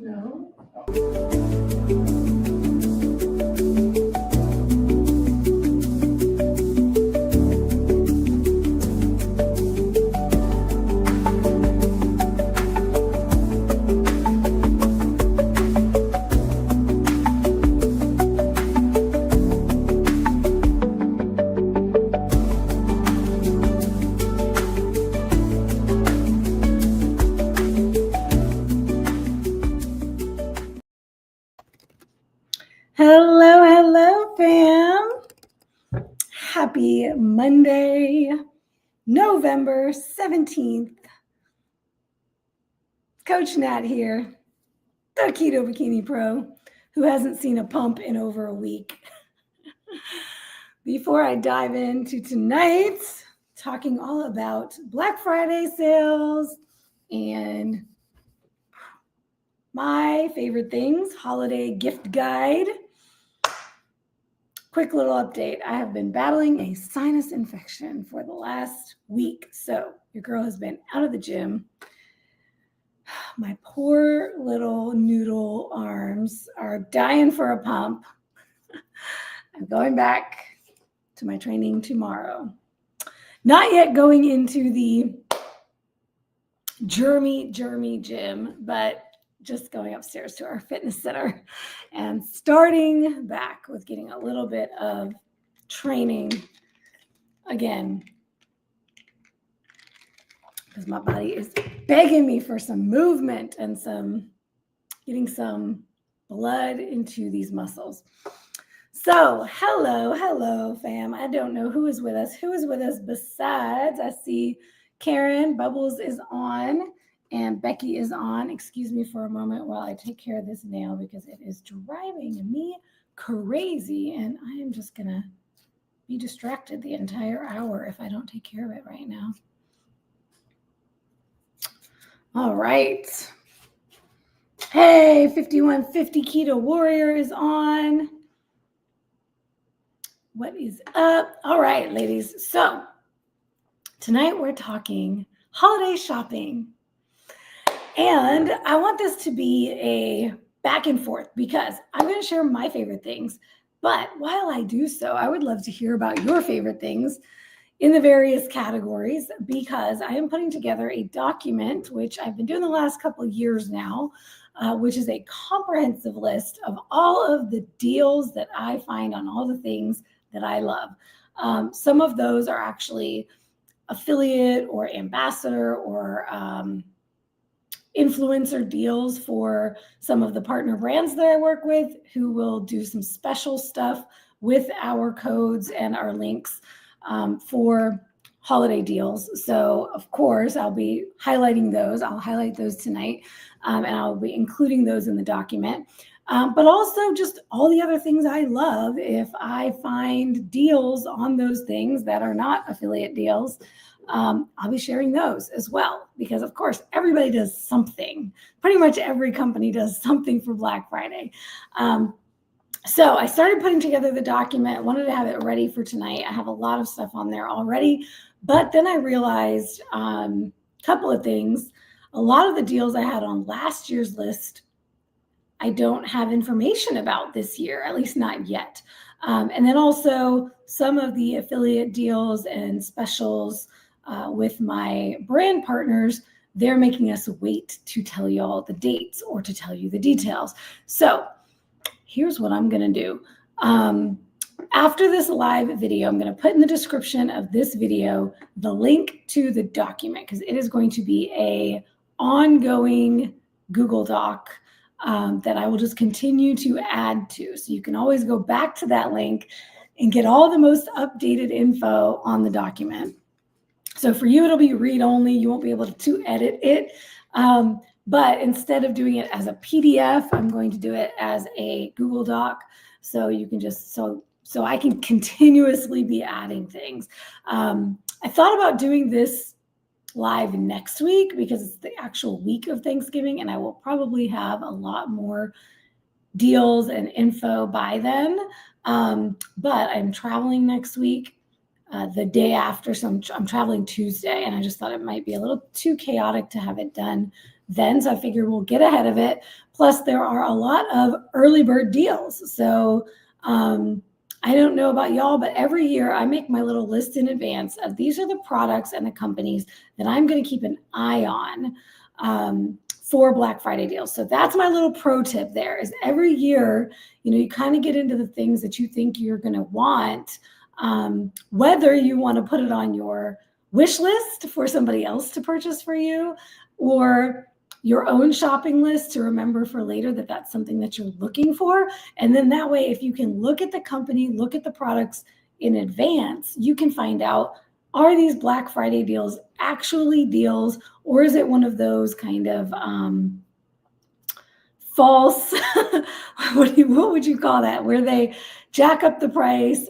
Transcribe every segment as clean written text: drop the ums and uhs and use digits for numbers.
No. Hello, hello, fam. Happy Monday, November 17th. Coach Nat here, the Keto Bikini Pro, who hasn't seen a pump in over a week. Before I dive into tonight, talking all about Black Friday sales and my favorite things, holiday gift guide. Quick little update. I have been battling a sinus infection for the last week. So your girl has been out of the gym. My poor little noodle arms are dying for a pump. I'm going back to my training tomorrow. Not yet going into the germy gym, but just going upstairs to our fitness center and starting back with getting a little bit of training again, because my body is begging me for some movement and getting some blood into these muscles. So hello, fam. I don't know who is with us. Who is with us besides, I see Karen, Bubbles is on, and Becky is on. Excuse me for a moment while I take care of this nail because it is driving me crazy, and I am just going to be distracted the entire hour if I don't take care of it right now. All right. Hey, 5150 Keto Warrior is on. What is up? All right, ladies. So tonight we're talking holiday shopping. And I want this to be a back and forth because I'm going to share my favorite things. But while I do so, I would love to hear about your favorite things in the various categories because I am putting together a document, which I've been doing the last couple of years now, which is a comprehensive list of all of the deals that I find on all the things that I love. Some of those are actually affiliate or ambassador or influencer deals for some of the partner brands that I work with who will do some special stuff with our codes and our links for holiday deals. So of course, I'll be highlighting those. I'll highlight those tonight and I'll be including those in the document. But also just all the other things I love. If I find deals on those things that are not affiliate deals, I'll be sharing those as well, because of course, everybody does something. Pretty much every company does something for Black Friday. So I started putting together the document. I wanted to have it ready for tonight. I have a lot of stuff on there already, but then I realized a couple of things. A lot of the deals I had on last year's list, I don't have information about this year, at least not yet. And then also some of the affiliate deals and specials with my brand partners, they're making us wait to tell you all the dates or to tell you the details. So here's what I'm going to do. After this live video, I'm going to put in the description of this video the link to the document because it is going to be an ongoing Google Doc that I will just continue to add to. So you can always go back to that link and get all the most updated info on the document. So for you, it'll be read only. You won't be able to edit it. But instead of doing it as a PDF, I'm going to do it as a Google Doc. So you can just, so I can continuously be adding things. I thought about doing this live next week because it's the actual week of Thanksgiving and I will probably have a lot more deals and info by then. But I'm traveling next week. The day after, so I'm traveling Tuesday, and I just thought it might be a little too chaotic to have it done then. So I figure we'll get ahead of it. Plus, there are a lot of early bird deals. So I don't know about y'all, but every year I make my little list in advance of these are the products and the companies that I'm going to keep an eye on for Black Friday deals. So that's my little pro tip there is every year, you kind of get into the things that you think you're going to want, whether you want to put it on your wish list for somebody else to purchase for you or your own shopping list to remember for later that that's something that you're looking for. And then that way, if you can look at the company, look at the products in advance, you can find out, are these Black Friday deals actually deals, or is it one of those kind of false, what would you call that, where they jack up the price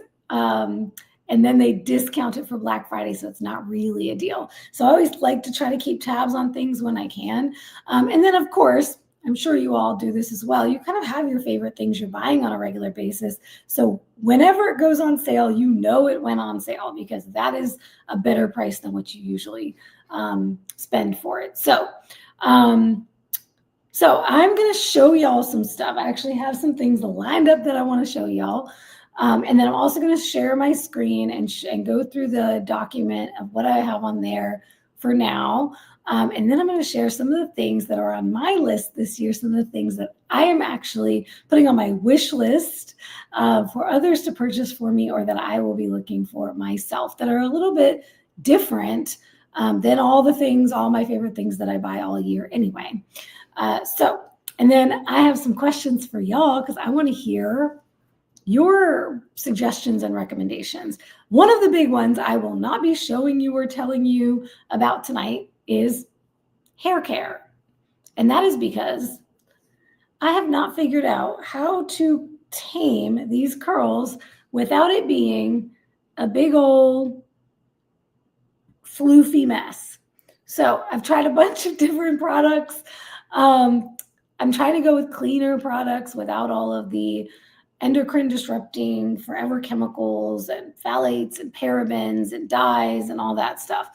and then they discount it for Black Friday, so it's not really a deal. So I always like to try to keep tabs on things when I can. And then, of course, I'm sure you all do this as well. You kind of have your favorite things you're buying on a regular basis. So whenever it goes on sale, it went on sale because that is a better price than what you usually spend for it. So I'm going to show y'all some stuff. I actually have some things lined up that I want to show y'all. And then I'm also going to share my screen and go through the document of what I have on there for now. And then I'm going to share some of the things that are on my list this year, some of the things that I am actually putting on my wish list for others to purchase for me or that I will be looking for myself that are a little bit different than all my favorite things that I buy all year anyway. And then I have some questions for y'all because I want to hear your suggestions and recommendations. One of the big ones I will not be showing you or telling you about tonight is hair care. And that is because I have not figured out how to tame these curls without it being a big old floofy mess. So I've tried a bunch of different products. I'm trying to go with cleaner products without all of the endocrine disrupting forever chemicals and phthalates and parabens and dyes and all that stuff.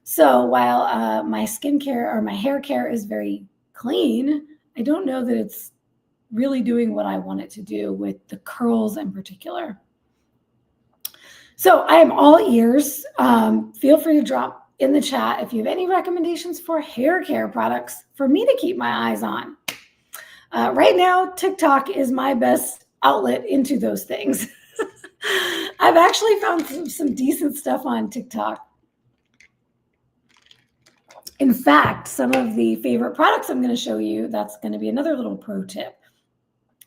So while my skincare or my hair care is very clean, I don't know that it's really doing what I want it to do with the curls in particular. So I am all ears. Feel free to drop in the chat if you have any recommendations for hair care products for me to keep my eyes on. Right now, TikTok is my best outlet into those things. I've actually found some decent stuff on TikTok. In fact, some of the favorite products I'm going to show you, that's going to be another little pro tip.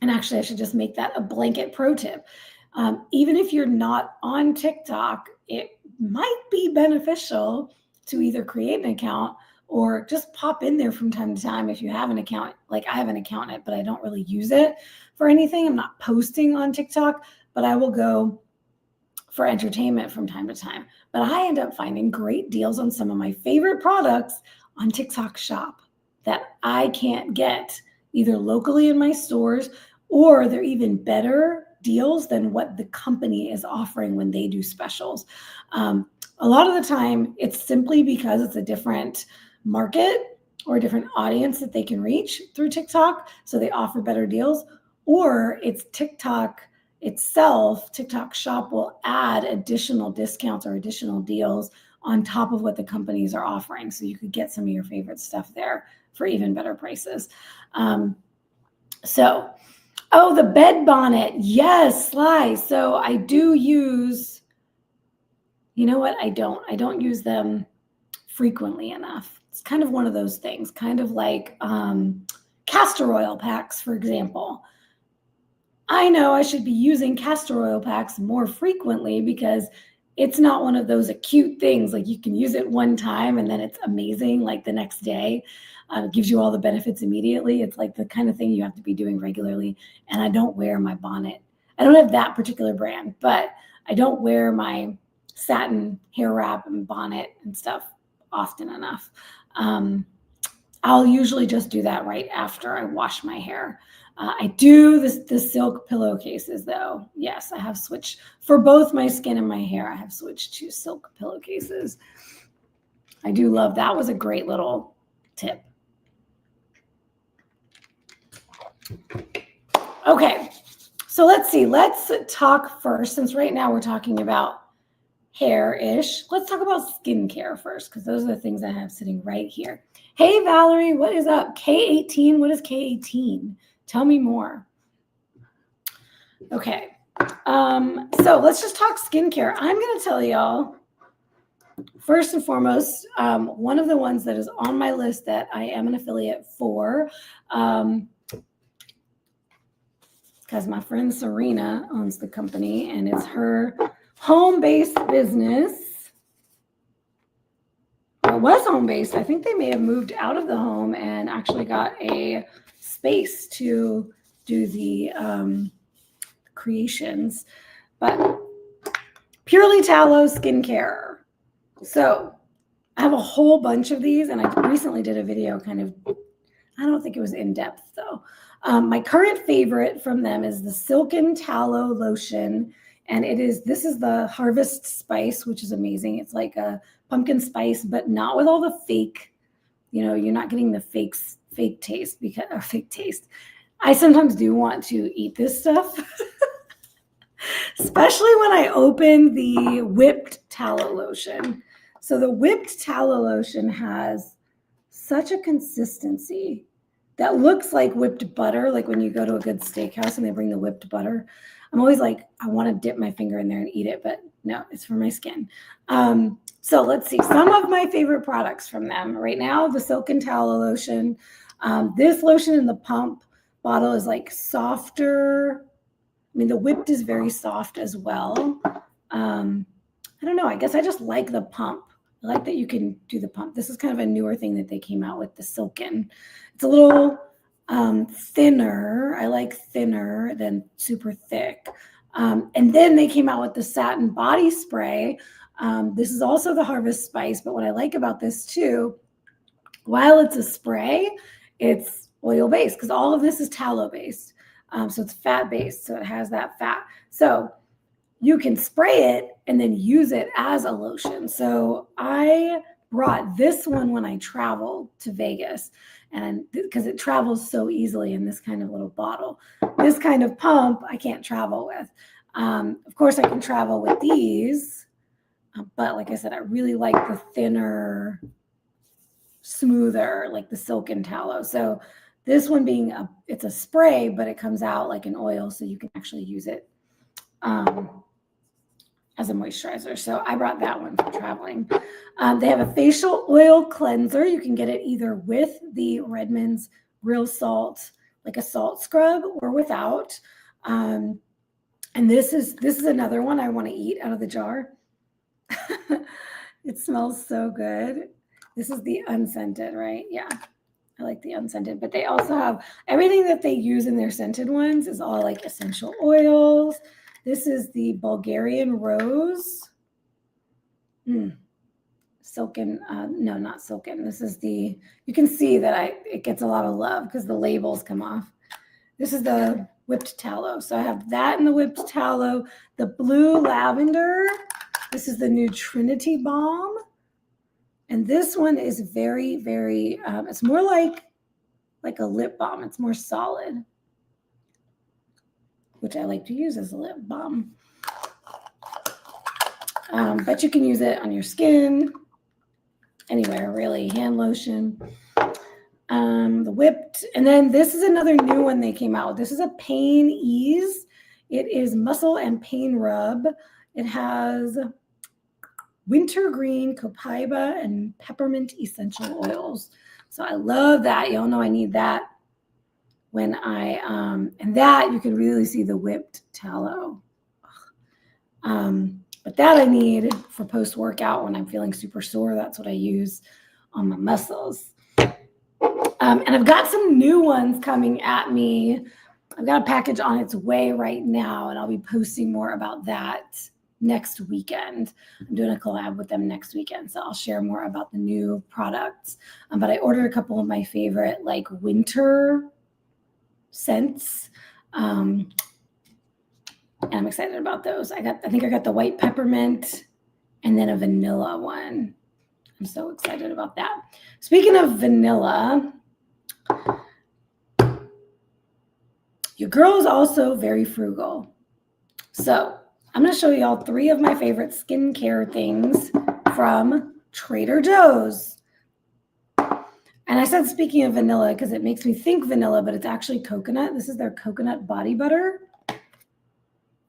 And actually, I should just make that a blanket pro tip. Even if you're not on TikTok, it might be beneficial to either create an account or just pop in there from time to time if you have an account. Like I have an account in it, but I don't really use it for anything. I'm not posting on TikTok, but I will go for entertainment from time to time. But I end up finding great deals on some of my favorite products on TikTok Shop that I can't get either locally in my stores, or they're even better deals than what the company is offering when they do specials. A lot of the time, it's simply because it's a different market or a different audience that they can reach through TikTok, so they offer better deals, or it's TikTok itself. TikTok Shop will add additional discounts or additional deals on top of what the companies are offering, so you could get some of your favorite stuff there for even better prices. Oh, the bed bonnet. Yes, Sly. So I do use, you know what? I don't use them frequently enough. It's kind of one of those things, kind of like castor oil packs, for example. I know I should be using castor oil packs more frequently because it's not one of those acute things. Like you can use it one time and then it's amazing, like the next day. It gives you all the benefits immediately. It's like the kind of thing you have to be doing regularly. And I don't wear my bonnet. I don't have that particular brand, but I don't wear my satin hair wrap and bonnet and stuff often enough. I'll usually just do that right after I wash my hair. I do the silk pillowcases though. Yes, I have switched for both my skin and my hair. I have switched to silk pillowcases. I do love that. Was a great little tip. Okay, so let's see. Let's talk first, since right now we're talking about hair-ish. Let's talk about skincare first, because those are the things I have sitting right here. Hey, Valerie, what is up? K18, what is K18? Tell me more. Okay, so let's just talk skincare. I'm going to tell y'all, first and foremost, one of the ones that is on my list that I am an affiliate for, because my friend Serena owns the company, and it's her home-based business. It was home-based. I think they may have moved out of the home and actually got a space to do the creations. But Purely Tallow Skincare. So I have a whole bunch of these, and I recently did a video kind of, I don't think it was in depth though. My current favorite from them is the Silken Tallow Lotion. And this is the Harvest Spice, which is amazing. It's like a pumpkin spice, but not with all the fake, you're not getting the fake taste, fake taste. I sometimes do want to eat this stuff, especially when I open the whipped tallow lotion. So the whipped tallow lotion has such a consistency that looks like whipped butter, like when you go to a good steakhouse and they bring the whipped butter. I'm always like, I want to dip my finger in there and eat it, but no, it's for my skin. So let's see, some of my favorite products from them. Right now, the Silken Tallow Lotion. This lotion in the pump bottle is like softer. I mean, the whipped is very soft as well. I don't know, I guess I just like the pump. I like that you can do the pump. This is kind of a newer thing that they came out with, the Silken. It's a little thinner. I like thinner than super thick. And then they came out with the Satin Body Spray. This is also the Harvest Spice, but what I like about this too, while it's a spray, it's oil-based, because all of this is tallow-based. So it's fat-based, so it has that fat. So you can spray it and then use it as a lotion. So I brought this one when I traveled to Vegas, and because it travels so easily in this kind of little bottle. This kind of pump I can't travel with. Of course, I can travel with these, but like I said, I really like the thinner, smoother, like the Silken Tallow. So this one being it's a spray, but it comes out like an oil, so you can actually use it as a moisturizer. So I brought that one for traveling. They have a facial oil cleanser. You can get it either with the Redmond's Real Salt, like a salt scrub, or without. And this is another one I want to eat out of the jar. It smells so good. This is the unscented, right? Yeah, I like the unscented, but they also have everything that they use in their scented ones is all like essential oils. This is the Bulgarian Rose. Silken, no, not Silken. This is you can see that it gets a lot of love because the labels come off. This is the whipped tallow. So I have that in the whipped tallow. The blue lavender. This is the new Trinity Balm. And this one is very, very, it's more like a lip balm. It's more solid, which I like to use as a lip balm. But you can use it on your skin, anywhere really, hand lotion. The whipped, and then this is another new one they came out with. This is a Pain Ease. It is muscle and pain rub. It has wintergreen, copaiba, and peppermint essential oils. So I love that. Y'all know I need that when and that you can really see the whipped tallow. But that I need for post-workout when I'm feeling super sore. That's what I use on my muscles. And I've got some new ones coming at me. I've got a package on its way right now, and I'll be posting more about that next weekend. I'm doing a collab with them next weekend, so I'll share more about the new products. But I ordered a couple of my favorite like winter scents. And I'm excited about those. I think I got the white peppermint and then a vanilla one. I'm so excited about that. Speaking of vanilla, Your girl is also very frugal. So I'm going to show you all 3 of my favorite skincare things from Trader Joe's. And I said, speaking of vanilla, because it makes me think vanilla, but it's actually coconut. This is their coconut body butter.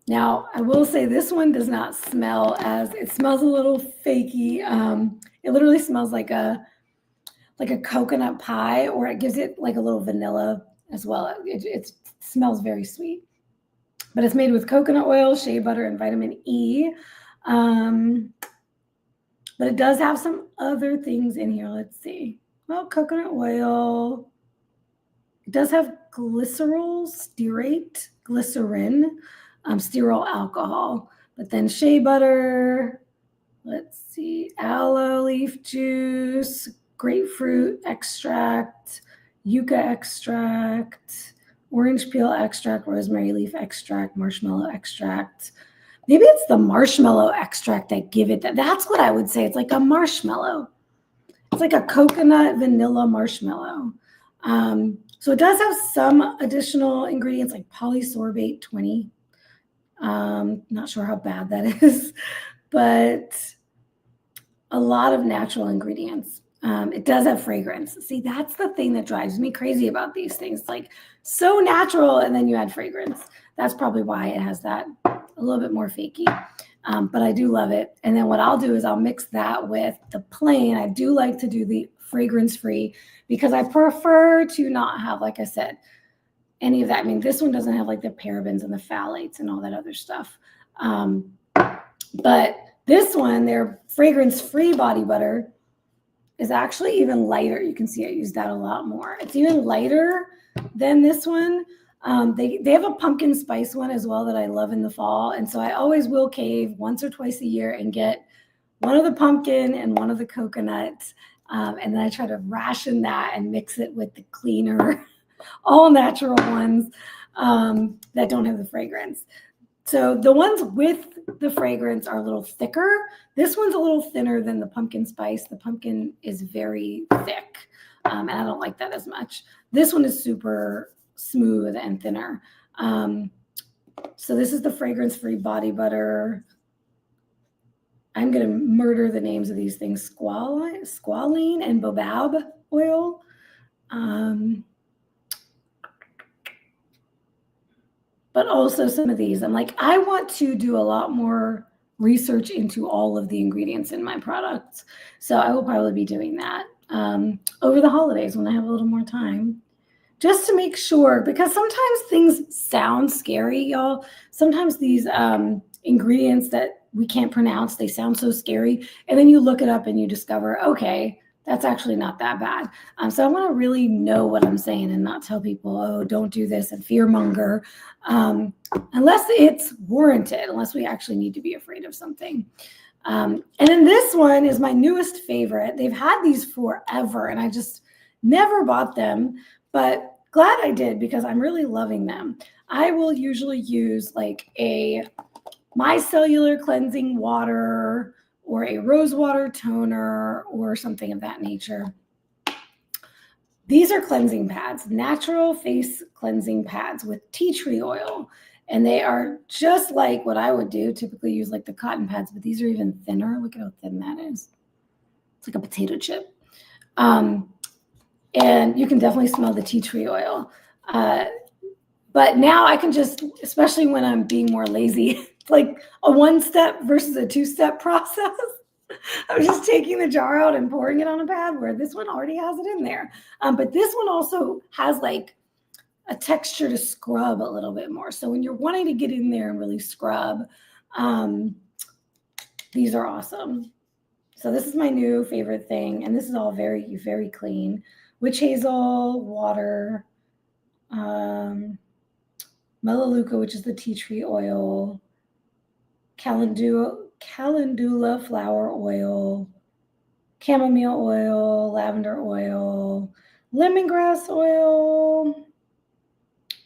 Now, I will say this one does not smell it smells a little fakey. It literally smells like a coconut pie, or it gives it like a little vanilla as well. It smells very sweet. But it's made with coconut oil, shea butter, and vitamin E. But it does have some other things in here. Let's see. Well, coconut oil. It does have glycerol, stearate, glycerin, sterol alcohol. But then shea butter, let's see, aloe leaf juice, grapefruit extract, yucca extract, orange peel extract, rosemary leaf extract, marshmallow extract. Maybe it's the marshmallow extract that give it that. That's what I would say. It's like a marshmallow. It's like a coconut vanilla marshmallow. So it does have some additional ingredients like polysorbate 20. Not sure how bad that is, but a lot of natural ingredients. It does have fragrance. See, that's the thing that drives me crazy about these things. Like so natural, and then you add fragrance. That's probably why it has that a little bit more fakey. But I do love it. And then what I'll do is I'll mix that with the plain. I do like to do the fragrance-free because I prefer to not have, like I said, any of that. I mean, this one doesn't have like the parabens and the phthalates and all that other stuff. But this one, their fragrance-free body butter, is actually even lighter. You can see I use that a lot more. It's even lighter than this one. They have a pumpkin spice one as well that I love in the fall. And so I always will cave once or twice a year and get one of the pumpkin and one of the coconut. And then I try to ration that and mix it with the cleaner, all natural ones that don't have the fragrance. So the ones with the fragrance are a little thicker. This one's a little thinner than the pumpkin spice. The pumpkin is very thick, and I don't like that as much. This one is super smooth and thinner. So this is the fragrance-free body butter. I'm going to murder the names of these things. Squalene and baobab oil. But also some of these. I'm like, I want to do a lot more research into all of the ingredients in my products. So I will probably be doing that over the holidays when I have a little more time. Just to make sure, because sometimes things sound scary, y'all. Sometimes these ingredients that we can't pronounce, they sound so scary. And then you look it up and you discover, okay, that's actually not that bad. So I want to really know what I'm saying and not tell people, oh, don't do this and fear monger, unless it's warranted, unless we actually need to be afraid of something. And then this one is my newest favorite. They've had these forever and I just never bought them, but glad I did because I'm really loving them. I will usually use like a micellar cleansing water or a rose water toner or something of that nature. These are cleansing pads, natural face cleansing pads with tea tree oil. And they are just like what I would do, typically use like the cotton pads, but these are even thinner. Look at how thin that is. It's like a potato chip. And you can definitely smell the tea tree oil. But now I can just, especially when I'm being more lazy, like a 1-step versus a 2-step process. I'm just taking the jar out and pouring it on a pad where this one already has it in there. But this one also has like a texture to scrub a little bit more. So when you're wanting to get in there and really scrub, these are awesome. So this is my new favorite thing. And this is all very, very clean. Witch hazel, water, melaleuca, which is the tea tree oil, calendula flower oil, chamomile oil, lavender oil, lemongrass oil,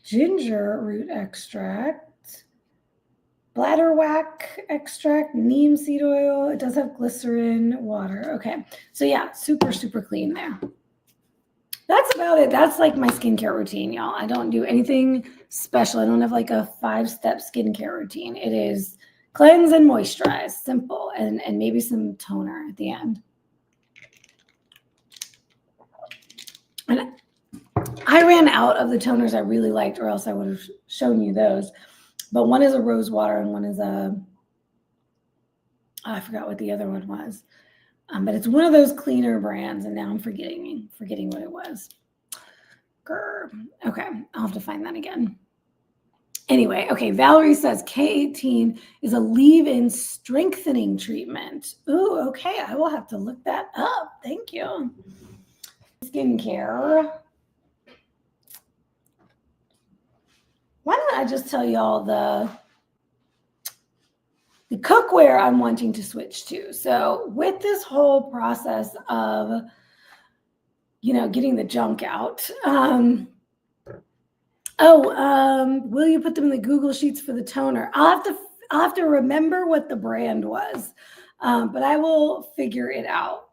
ginger root extract, bladderwhack extract, neem seed oil. It does have glycerin, water. Okay. So yeah, super, super clean there. that's about it. That's like my skincare routine, y'all. I don't do anything special. I don't have like a 5-step skincare routine. It is cleanse and moisturize, simple, and maybe some toner at the end. And I ran out of the toners I really liked, or else I would have shown you those. But one is a rose water and one is I forgot what the other one was. But it's one of those cleaner brands, and now I'm forgetting what it was. Grr. Okay, I'll have to find that again. Anyway, okay, Valerie says K18 is a leave-in strengthening treatment. Ooh, okay, I will have to look that up. Thank you. Skincare. Why don't I just tell y'all the cookware I'm wanting to switch to. So with this whole process of, getting the junk out, will you put them in the Google Sheets for the toner? I'll have to remember what the brand was, but I will figure it out.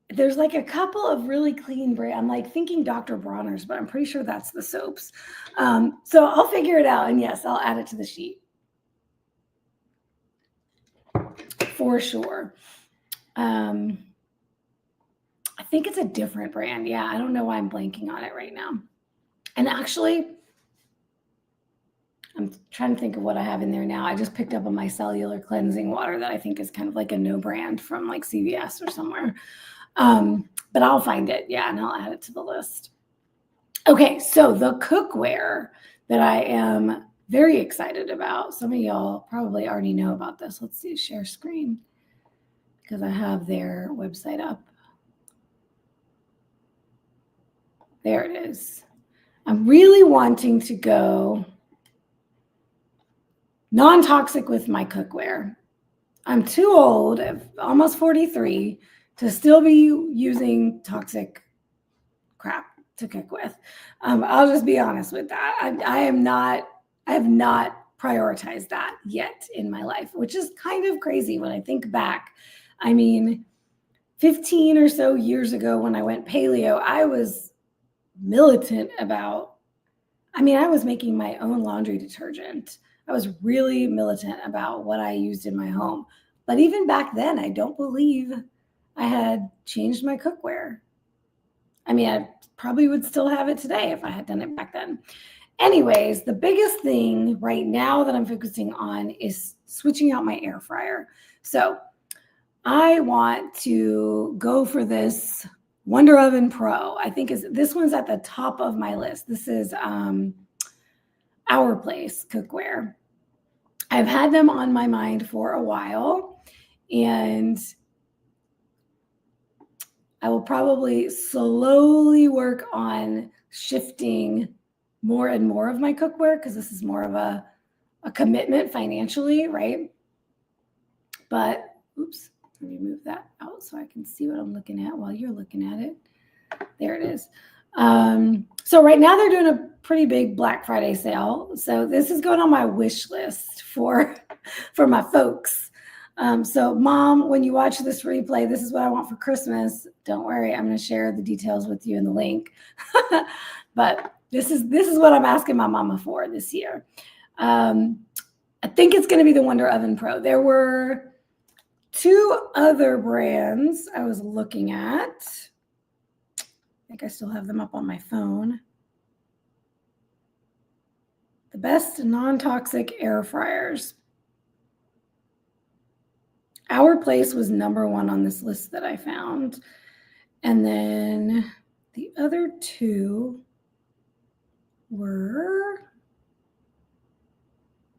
There's like a couple of really clean brands. I'm like thinking Dr. Bronner's, but I'm pretty sure that's the soaps. So I'll figure it out, and yes, I'll add it to the sheet. For sure. I think it's a different brand. Yeah, I don't know why I'm blanking on it right now. And actually, I'm trying to think of what I have in there now. I just picked up a micellar cleansing water that I think is kind of like a no brand from like CVS or somewhere. But I'll find it. Yeah, and I'll add it to the list. Okay, so the cookware that I am very excited about. Some of y'all probably already know about this. Let's see, share screen, because I have their website up. There it is. I'm really wanting to go non-toxic with my cookware. I'm too old, almost 43, to still be using toxic crap to cook with. I'll just be honest with that. I have not prioritized that yet in my life, which is kind of crazy when I think back. I mean, 15 or so years ago when I went paleo, I was militant about, I was making my own laundry detergent. I was really militant about what I used in my home. But even back then, I don't believe I had changed my cookware. I probably would still have it today if I had done it back then. Anyways, the biggest thing right now that I'm focusing on is switching out my air fryer. So I want to go for this Wonder Oven Pro. I think this one's at the top of my list. This is Our Place cookware. I've had them on my mind for a while, and I will probably slowly work on shifting more and more of my cookware, because this is more of a commitment financially, right? But, oops, let me move that out so I can see what I'm looking at while you're looking at it. There it is. So right now they're doing a pretty big Black Friday sale. So this is going on my wish list for my folks. So Mom, when you watch this replay, this is what I want for Christmas. Don't worry, I'm going to share the details with you in the link. But this is what I'm asking my mama for this year. I think it's going to be the Wonder Oven Pro. There were 2 other brands I was looking at. I think I still have them up on my phone. The best non-toxic air fryers. Our Place was #1 on this list that I found. And then the other 2 were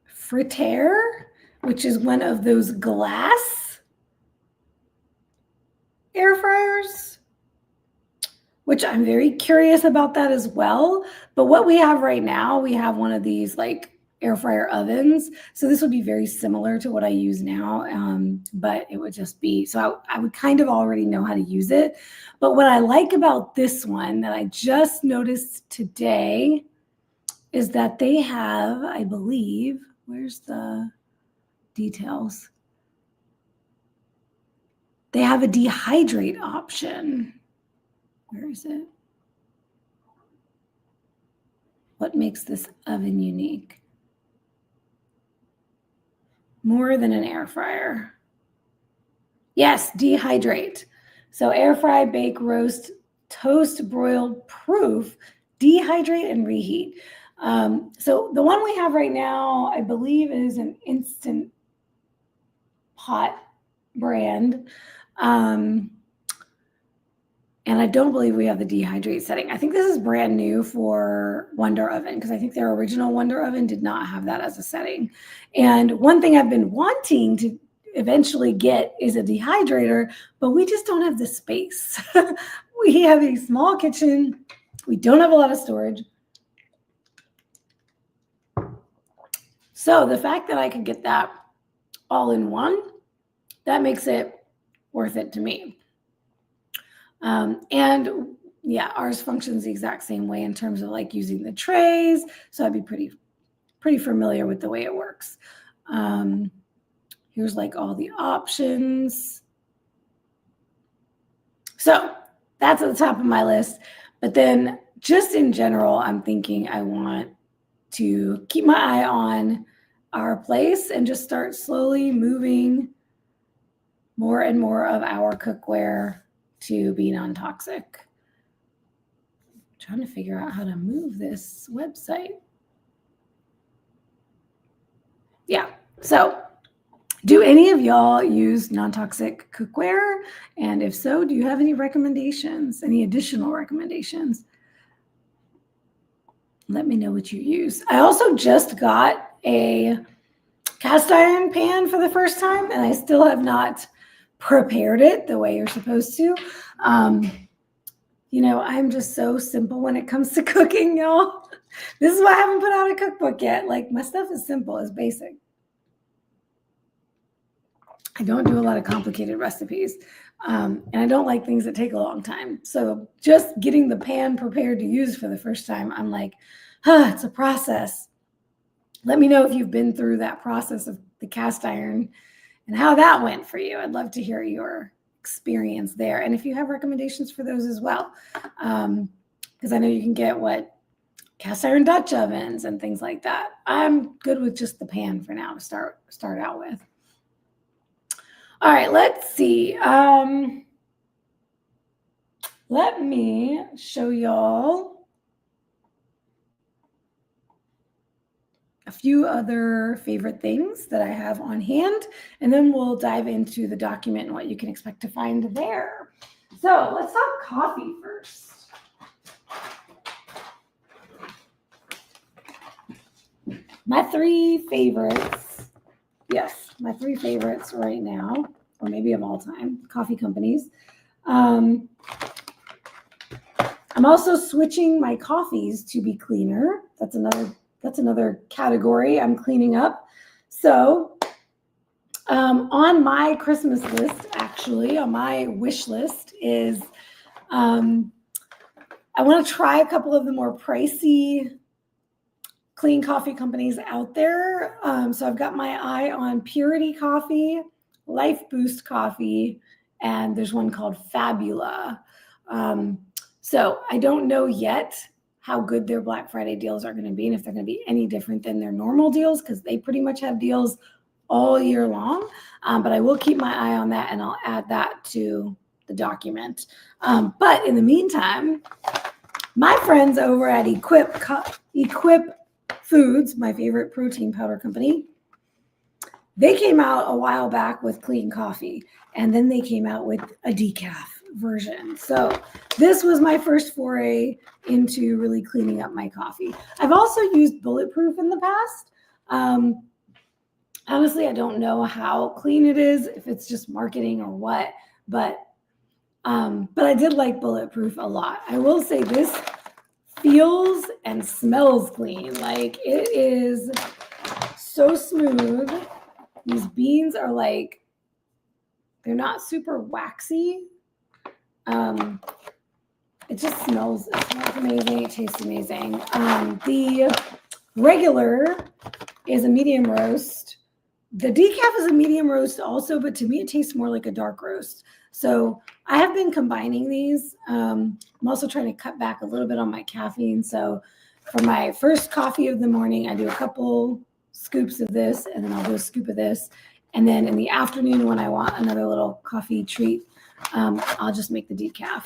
Frigidaire, which is one of those glass air fryers, which I'm very curious about that as well. But what we have right now, we have one of these like air fryer ovens. So this would be very similar to what I use now, but it would just be, so I would kind of already know how to use it. But what I like about this one that I just noticed today is that they have, I believe, where's the details? They have a dehydrate option. Where is it? What makes this oven unique? More than an air fryer. Yes, dehydrate. So air fry, bake, roast, toast, broil, proof, dehydrate, and reheat. So the one we have right now, I believe, is an Instant Pot brand. And I don't believe we have the dehydrate setting. I think this is brand new for Wonder Oven because I think their original Wonder Oven did not have that as a setting. And one thing I've been wanting to eventually get is a dehydrator, but we just don't have the space. We have a small kitchen. We don't have a lot of storage. So the fact that I could get that all in one, that makes it worth it to me. And yeah, ours functions the exact same way in terms of like using the trays. So I'd be pretty familiar with the way it works. Here's like all the options. So that's at the top of my list. But then just in general, I'm thinking I want to keep my eye on our place and just start slowly moving more and more of our cookware to be non-toxic. I'm trying to figure out how to move this website. Yeah, so do any of y'all use non-toxic cookware? And if so, do you have any recommendations, any additional recommendations? Let me know what you use. I also just got a cast iron pan for the first time, and I still have not prepared it the way you're supposed to. You know, I'm just so simple when it comes to cooking, y'all. This is why I haven't put out a cookbook yet. Like, my stuff is simple, it's basic. I don't do a lot of complicated recipes, and I don't like things that take a long time. So just getting the pan prepared to use for the first time, I'm like, it's a process. Let me know if you've been through that process of the cast iron and how that went for you. I'd love to hear your experience there. And if you have recommendations for those as well, because I know you can get cast iron Dutch ovens and things like that. I'm good with just the pan for now to start out with. All right, let's see. Let me show y'all a few other favorite things that I have on hand, and then we'll dive into the document and what you can expect to find there. So let's talk coffee first. My three favorites, yes, my three favorites right now, or maybe of all time, coffee companies. I'm also switching my coffees to be cleaner. That's another category I'm cleaning up. So on my Christmas list, actually, on my wish list is I want to try a couple of the more pricey clean coffee companies out there. So I've got my eye on Purity Coffee, Life Boost Coffee, and there's one called Fabula. So I don't know yet how good their Black Friday deals are going to be and if they're going to be any different than their normal deals, because they pretty much have deals all year long. But I will keep my eye on that, and I'll add that to the document. But in the meantime, my friends over at Equip Foods, my favorite protein powder company, they came out a while back with clean coffee, and then they came out with a decaf version. So this was my first foray into really cleaning up my coffee. I've also used Bulletproof in the past. Honestly, I don't know how clean it is, if it's just marketing or what, but I did like Bulletproof a lot. I will say this feels and smells clean. Like, it is so smooth. These beans are like, they're not super waxy. It just smells amazing. It tastes amazing. The regular is a medium roast. The decaf is a medium roast also, but to me it tastes more like a dark roast. So I have been combining these. I'm also trying to cut back a little bit on my caffeine. So for my first coffee of the morning, I do a couple scoops of this, and then I'll do a scoop of this. And then in the afternoon, when I want another little coffee treat, I'll just make the decaf.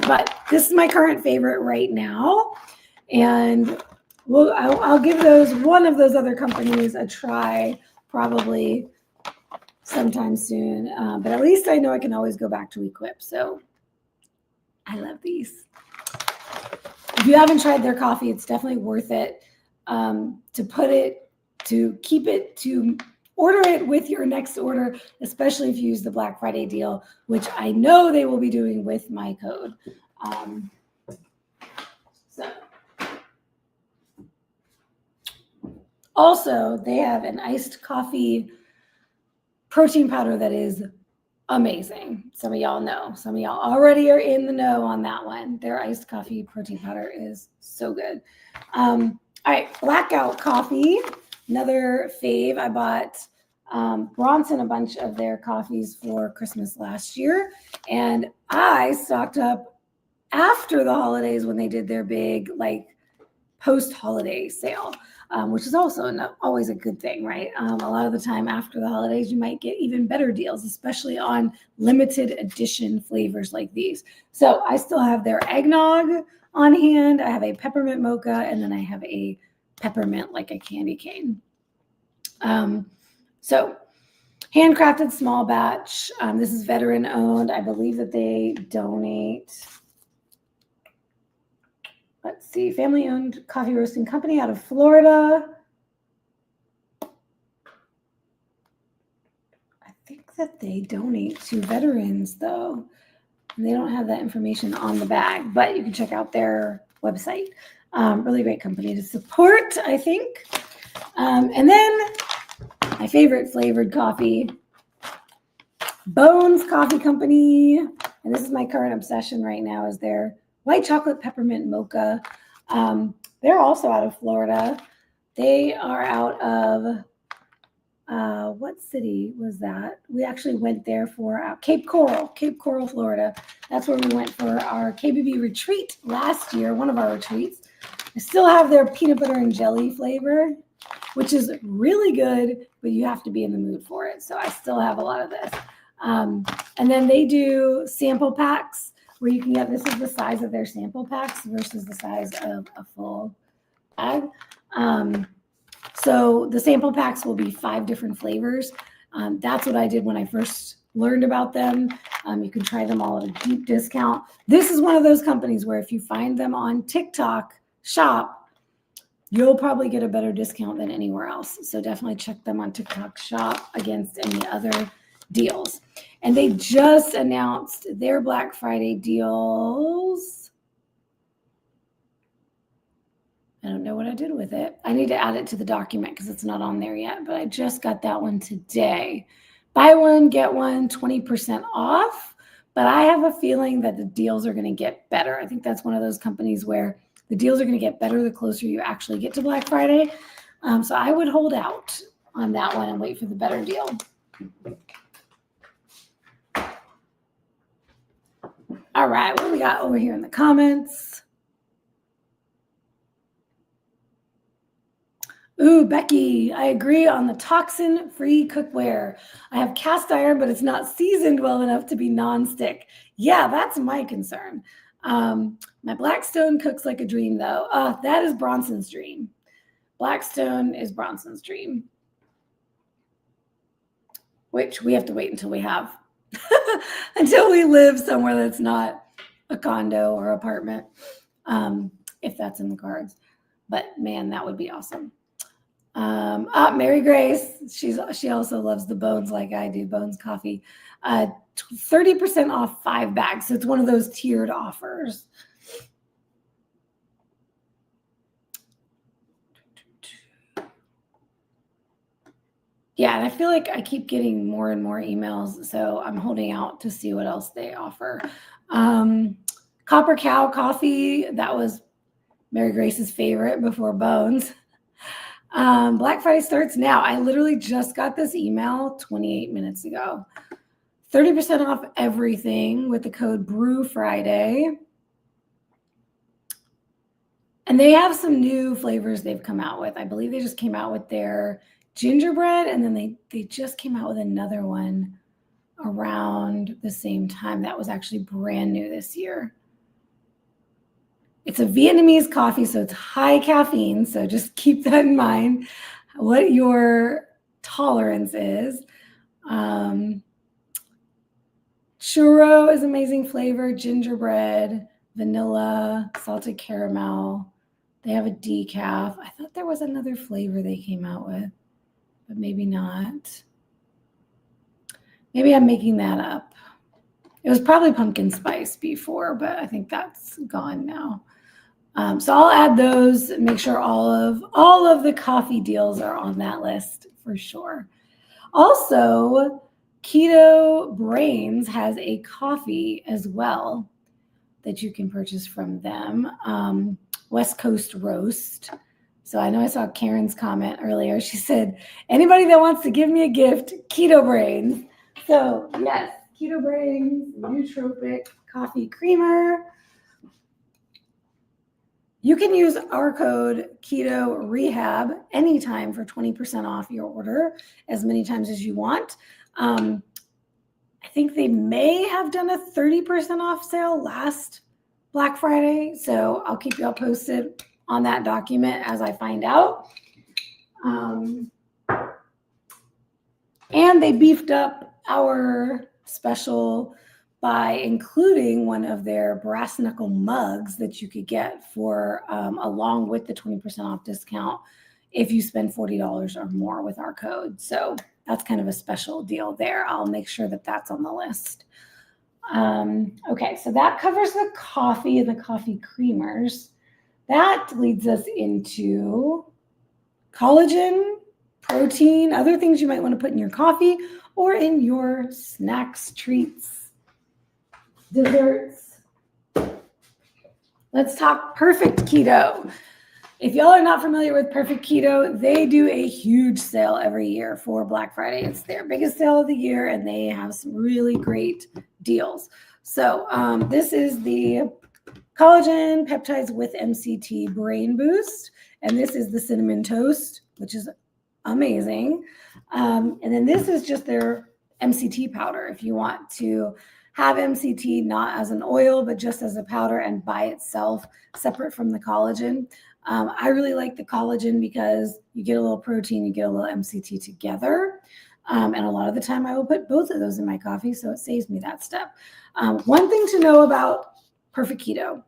But this is my current favorite right now. And I'll give one of those other companies a try probably sometime soon. But at least I know I can always go back to Equip. So I love these. If you haven't tried their coffee, it's definitely worth it to order it with your next order, especially if you use the Black Friday deal, which I know they will be doing with my code. Also, they have an iced coffee protein powder that is amazing. Some of y'all know. Some of y'all already are in the know on that one. Their iced coffee protein powder is so good. All right, Blackout Coffee, another fave. I bought Bronson a bunch of their coffees for Christmas last year, and I stocked up after the holidays when they did their big post-holiday sale, which is also always a good thing, right? A lot of the time after the holidays, you might get even better deals, especially on limited edition flavors like these. So I still have their eggnog on hand. I have a peppermint mocha, and then I have a peppermint, like a candy cane. So handcrafted small batch. This is veteran owned. I believe that they donate. Let's see, family-owned coffee roasting company out of Florida. I think that they donate to veterans, though. And they don't have that information on the bag, but you can check out their website. Really great company to support, I think. And then my favorite flavored coffee, Bones Coffee Company. And this is my current obsession right now, is their white chocolate peppermint mocha. They're also out of Florida. They are out of, what city was that? We actually went there for Cape Coral, Florida. That's where we went for our KBB retreat last year, one of our retreats. I still have their peanut butter and jelly flavor, which is really good, but you have to be in the mood for it. So I still have a lot of this. And then they do sample packs, where you can get, this is the size of their sample packs versus the size of a full bag. So the sample packs will be 5 different flavors. That's what I did when I first learned about them. You can try them all at a deep discount. This is one of those companies where if you find them on TikTok Shop, you'll probably get a better discount than anywhere else. So definitely check them on TikTok Shop against any other deals. And they just announced their Black Friday deals. I don't know what I did with it. I need to add it to the document because it's not on there yet, but I just got that one today. Buy one, get one, 20% off. But I have a feeling that the deals are going to get better. I think that's one of those companies where the deals are going to get better the closer you actually get to Black Friday. So I would hold out on that one and wait for the better deal. All right, what do we got over here in the comments? Ooh, Becky, I agree on the toxin-free cookware. I have cast iron, but it's not seasoned well enough to be nonstick. Yeah, that's my concern. My Blackstone cooks like a dream, though. That is Bronson's dream. Blackstone is Bronson's dream, which we have to wait until we have. Until we live somewhere that's not a condo or apartment, if that's in the cards. But man, that would be awesome. Mary Grace, she also loves the Bones like I do, Bones Coffee. 30% off 5 bags. So it's one of those tiered offers. Yeah, and I feel like I keep getting more and more emails, so I'm holding out to see what else they offer. Copper Cow Coffee, that was Mary Grace's favorite before Bones. Black Friday starts now. I literally just got this email 28 minutes ago. 30% off everything with the code Brew Friday. And they have some new flavors they've come out with. I believe they just came out with their gingerbread, and then they just came out with another one around the same time. That was actually brand new this year. It's a Vietnamese coffee, so it's high caffeine. So just keep that in mind, what your tolerance is. Churro is amazing flavor, gingerbread, vanilla, salted caramel. They have a decaf. I thought there was another flavor they came out with, but maybe not. Maybe I'm making that up. It was probably pumpkin spice before, but I think that's gone now. So I'll add those and make sure all of the coffee deals are on that list for sure. Also, Keto Brainz has a coffee as well that you can purchase from them. West Coast Roast. So I know I saw Karen's comment earlier. She said, anybody that wants to give me a gift, Keto Brainz. So yes, Keto Brainz, Nootropic coffee creamer. You can use our code ketorehab anytime for 20% off your order, as many times as you want. I think they may have done a 30% off sale last Black Friday, so I'll keep you all posted on that document as I find out. And they beefed up our special by including one of their brass knuckle mugs that you could get for along with the 20% off discount if you spend $40 or more with our code. So that's kind of a special deal there. I'll make sure that that's on the list. Okay, so that covers the coffee and the coffee creamers. That leads us into collagen, protein, other things you might want to put in your coffee or in your snacks, treats, desserts. Let's talk Perfect Keto. If y'all are not familiar with Perfect Keto, they do a huge sale every year for Black Friday. It's their biggest sale of the year, and they have some really great deals. So this is the collagen peptides with MCT brain boost, and this is the cinnamon toast, which is amazing. And then this is just their MCT powder. If you want to have MCT not as an oil, but just as a powder and by itself, separate from the collagen. I really like the collagen because you get a little protein, you get a little MCT together. And a lot of the time I will put both of those in my coffee, so it saves me that step. One thing to know about Perfect Keto,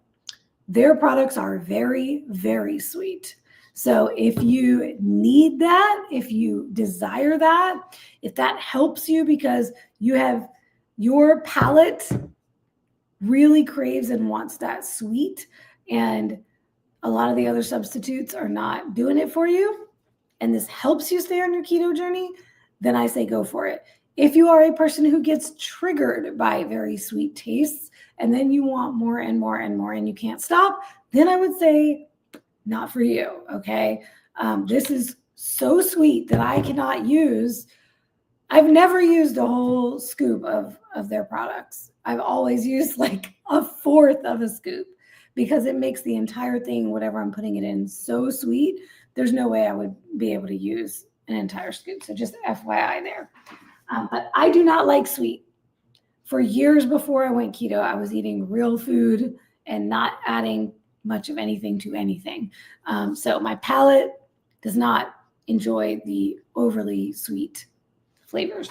their products are very, very sweet. So if you need that, if you desire that, if that helps you because you have your palate really craves and wants that sweet, and a lot of the other substitutes are not doing it for you, and this helps you stay on your keto journey, then I say go for it. If you are a person who gets triggered by very sweet tastes, and then you want more and more and more, and you can't stop, then I would say not for you, okay? This is so sweet that I cannot use. I've never used a whole scoop of their products. I've always used like a fourth of a scoop because it makes the entire thing, whatever I'm putting it in, so sweet. There's no way I would be able to use an entire scoop. So just FYI there. But I do not like sweet. For years before I went keto, I was eating real food and not adding much of anything to anything. So my palate does not enjoy the overly sweet flavors.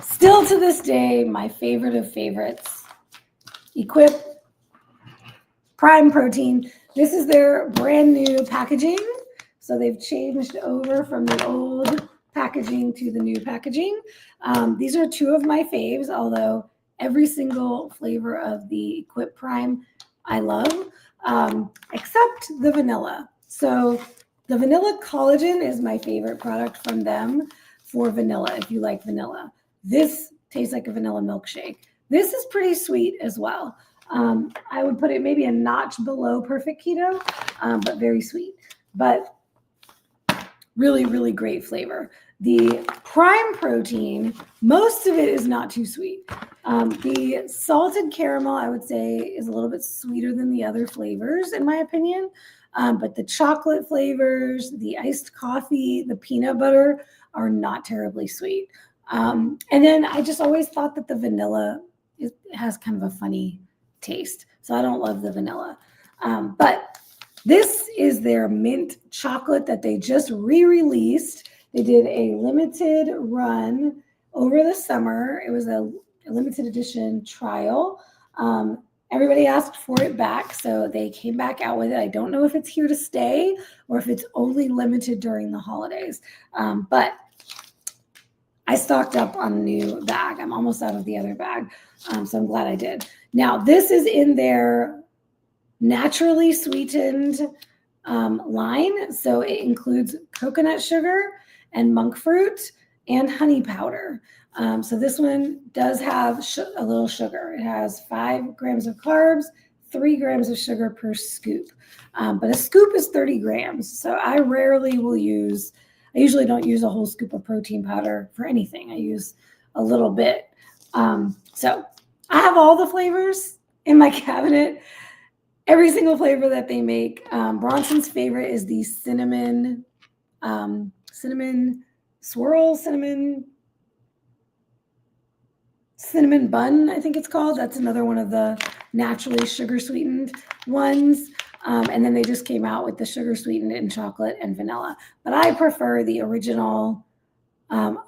Still to this day, my favorite of favorites, Equip Prime Protein. This is their brand new packaging. So they've changed over from the old packaging to the new packaging. These are two of my faves, although every single flavor of the Equip Prime I love, except the vanilla. So the vanilla collagen is my favorite product from them for vanilla, if you like vanilla. This tastes like a vanilla milkshake. This is pretty sweet as well. I would put it maybe a notch below Perfect Keto, but very sweet. But Really, really great flavor. The prime protein, most of it is not too sweet. The salted caramel, I would say, is a little bit sweeter than the other flavors, in my opinion. But the chocolate flavors, the iced coffee, the peanut butter are not terribly sweet. And then I just always thought that the vanilla has kind of a funny taste. So I don't love the vanilla. But this is their mint chocolate that they just re-released. They did a limited run over the summer. It was a limited edition trial. Everybody asked for it back, so they came back out with it. I don't know if it's here to stay or if it's only limited during the holidays. But I stocked up on a new bag. I'm almost out of the other bag, so I'm glad I did. Now, this is in their naturally sweetened line. So it includes coconut sugar and monk fruit and honey powder. So this one does have a little sugar. It has 5 grams of carbs, 3 grams of sugar per scoop. But a scoop is 30 grams. So I rarely will use, I usually don't use a whole scoop of protein powder for anything. I use a little bit. So I have all the flavors in my cabinet. Every single flavor that they make. Bronson's favorite is the cinnamon swirl, cinnamon bun, I think it's called. That's another one of the naturally sugar sweetened ones. And then they just came out with the sugar sweetened in chocolate and vanilla. But I prefer the original not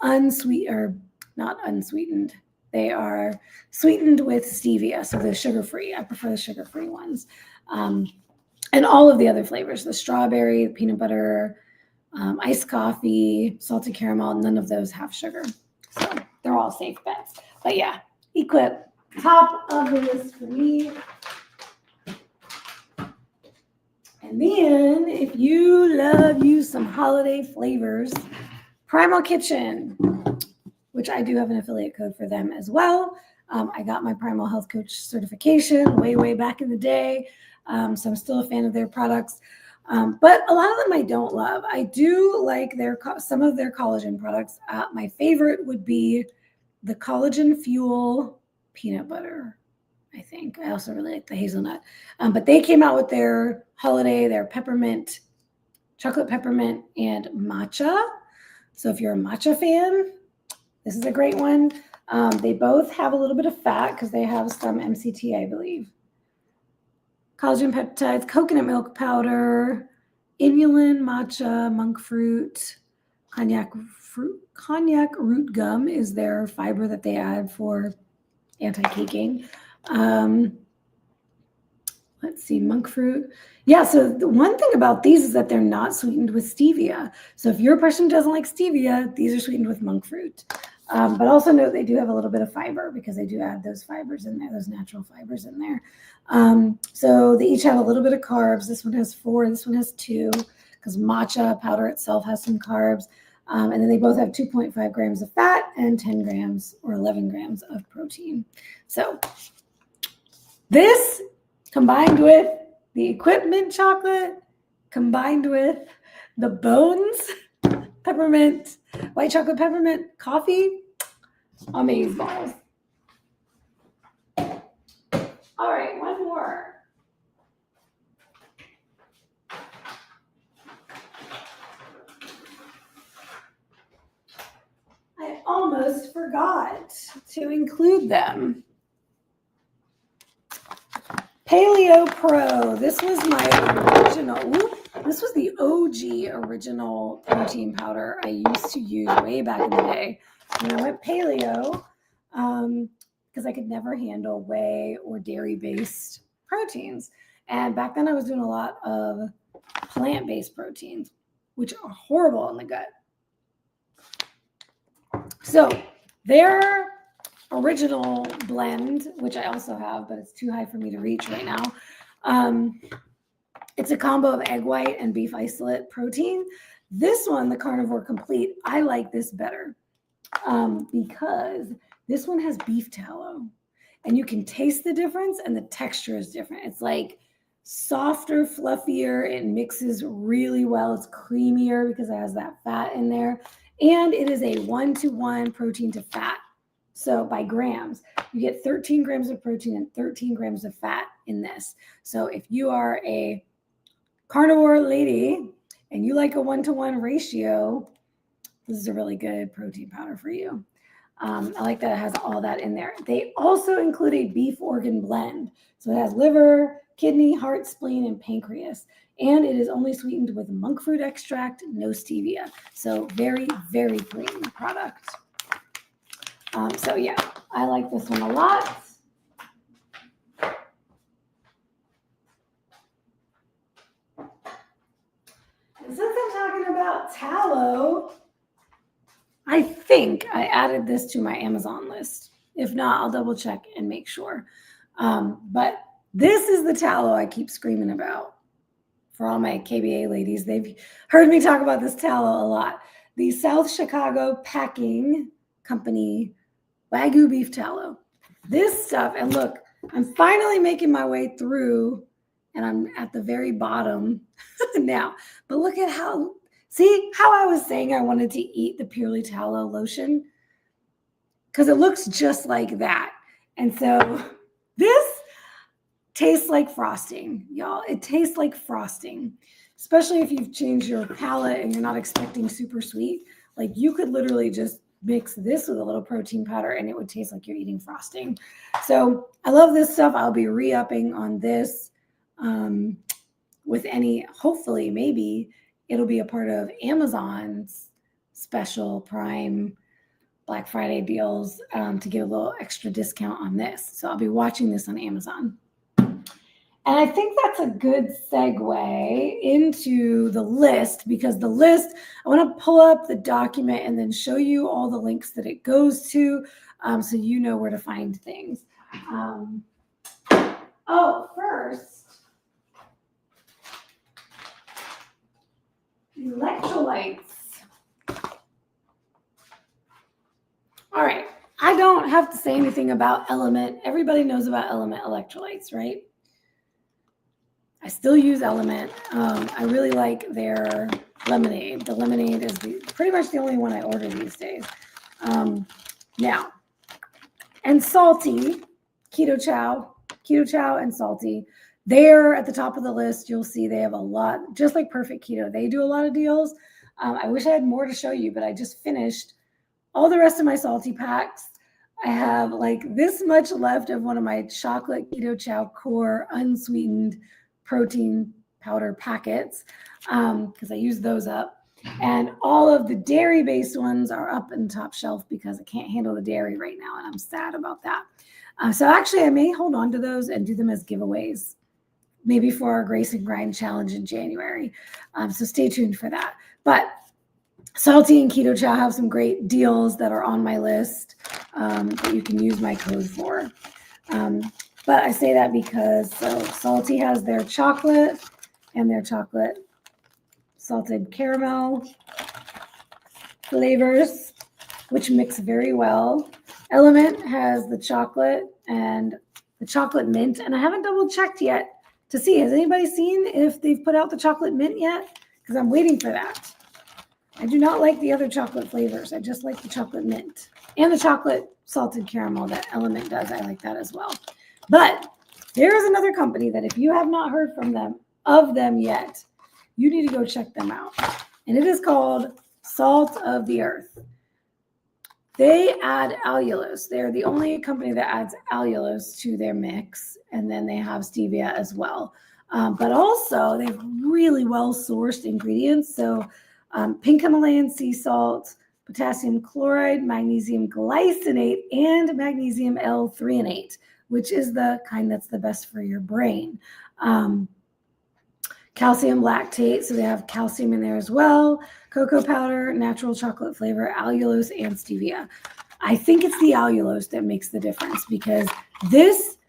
unsweetened. They are sweetened with stevia, so the sugar-free. I prefer the sugar-free ones. And all of the other flavors, the strawberry, the peanut butter, iced coffee, salted caramel, none of those have sugar. So they're all safe bets. But yeah, Equip, top of the list for me. And then if you love some holiday flavors, Primal Kitchen, which I do have an affiliate code for them as well. I got my Primal Health Coach certification way back in the day. So I'm still a fan of their products. But a lot of them I don't love. I do like some of their collagen products. My favorite would be the Collagen Fuel peanut butter, I think. I also really like the hazelnut. But they came out with their holiday, their peppermint, chocolate peppermint, and matcha. So if you're a matcha fan, this is a great one. They both have a little bit of fat because they have some MCT, I believe. Collagen peptides, coconut milk powder, inulin, matcha, monk fruit, cognac root gum is their fiber that they add for anti-caking. Let's see, monk fruit. Yeah, so the one thing about these is that they're not sweetened with stevia. So if you're a person who doesn't like stevia, these are sweetened with monk fruit. But also note they do have a little bit of fiber because they do add those fibers in there, those natural fibers in there. So they each have a little bit of carbs. This one has 4, this one has 2, because matcha powder itself has some carbs. And then they both have 2.5 grams of fat and 10 grams or 11 grams of protein. So this combined with the equipment chocolate, combined with the Bones peppermint, white chocolate peppermint coffee, amazeballs. All right, one more. I almost forgot to include them. Paleo Pro. This was my original. This was the OG original protein powder I used to use way back in the day when I went paleo, because I could never handle whey or dairy-based proteins. And back then I was doing a lot of plant-based proteins, which are horrible on the gut. So their original blend, which I also have, but it's too high for me to reach right now. It's a combo of egg white and beef isolate protein. This one, the Carnivore Complete, I like this better because this one has beef tallow, and you can taste the difference, and the texture is different. It's like softer, fluffier. It mixes really well. It's creamier because it has that fat in there. And it is a 1-to-1 protein to fat. So by grams, you get 13 grams of protein and 13 grams of fat in this. So if you are a carnivore lady and you like a 1-to-1 ratio, this is a really good protein powder for you. I like that it has all that in there. They also include a beef organ blend. So it has liver, kidney, heart, spleen, and pancreas. And it is only sweetened with monk fruit extract, no stevia. So very, very clean product. So yeah, I like this one a lot. And since I'm talking about tallow, I think I added this to my Amazon list. If not, I'll double check and make sure. But this is the tallow I keep screaming about. For all my KBA ladies, they've heard me talk about this tallow a lot. The South Chicago Packing Company Wagyu beef tallow. This stuff, and look, I'm finally making my way through, and I'm at the very bottom now. But look at how, see how I was saying I wanted to eat the Purely Tallow lotion? Because it looks just like that. And so this tastes like frosting, y'all. It tastes like frosting, especially if you've changed your palate and you're not expecting super sweet. Like you could literally just mix this with a little protein powder and it would taste like you're eating frosting. So I love this stuff. I'll be re-upping on this with any, hopefully, maybe it'll be a part of Amazon's special Prime Black Friday deals to get a little extra discount on this. So I'll be watching this on Amazon. And I think that's a good segue into the list, because the list, I want to pull up the document and then show you all the links that it goes to so you know where to find things. First, electrolytes. All right, I don't have to say anything about LMNT. Everybody knows about LMNT electrolytes, right? I still use LMNT. I really like their lemonade. The lemonade is pretty much the only one I order these days. Now, and salty, Keto Chow and salty. They're at the top of the list. You'll see they have a lot, just like Perfect Keto. They do a lot of deals. I wish I had more to show you, but I just finished all the rest of my salty packs. I have like this much left of one of my chocolate Keto Chow core unsweetened protein powder packets because I use those up. And all of the dairy-based ones are up in the top shelf because I can't handle the dairy right now, and I'm sad about that. So actually, I may hold on to those and do them as giveaways, maybe for our Grace and Grind challenge in January. So stay tuned for that. But Salty and Keto Chow have some great deals that are on my list that you can use my code for. But I say that because Salty has their chocolate and their chocolate salted caramel flavors, which mix very well. LMNT has the chocolate and the chocolate mint, and I haven't double checked yet to see. Has anybody seen if they've put out the chocolate mint yet? Because I'm waiting for that. I do not like the other chocolate flavors. I just like the chocolate mint and the chocolate salted caramel that LMNT does. I like that as well. But there is another company that if you have not heard of them yet, you need to go check them out. And it is called Salt of the Earth. They add allulose. They're the only company that adds allulose to their mix. And then they have stevia as well. But also they have really well-sourced ingredients. So pink Himalayan sea salt, potassium chloride, magnesium glycinate, and magnesium L-threonate, which is the kind that's the best for your brain. Calcium lactate, so they have calcium in there as well. Cocoa powder, natural chocolate flavor, allulose, and stevia. I think it's the allulose that makes the difference, because this,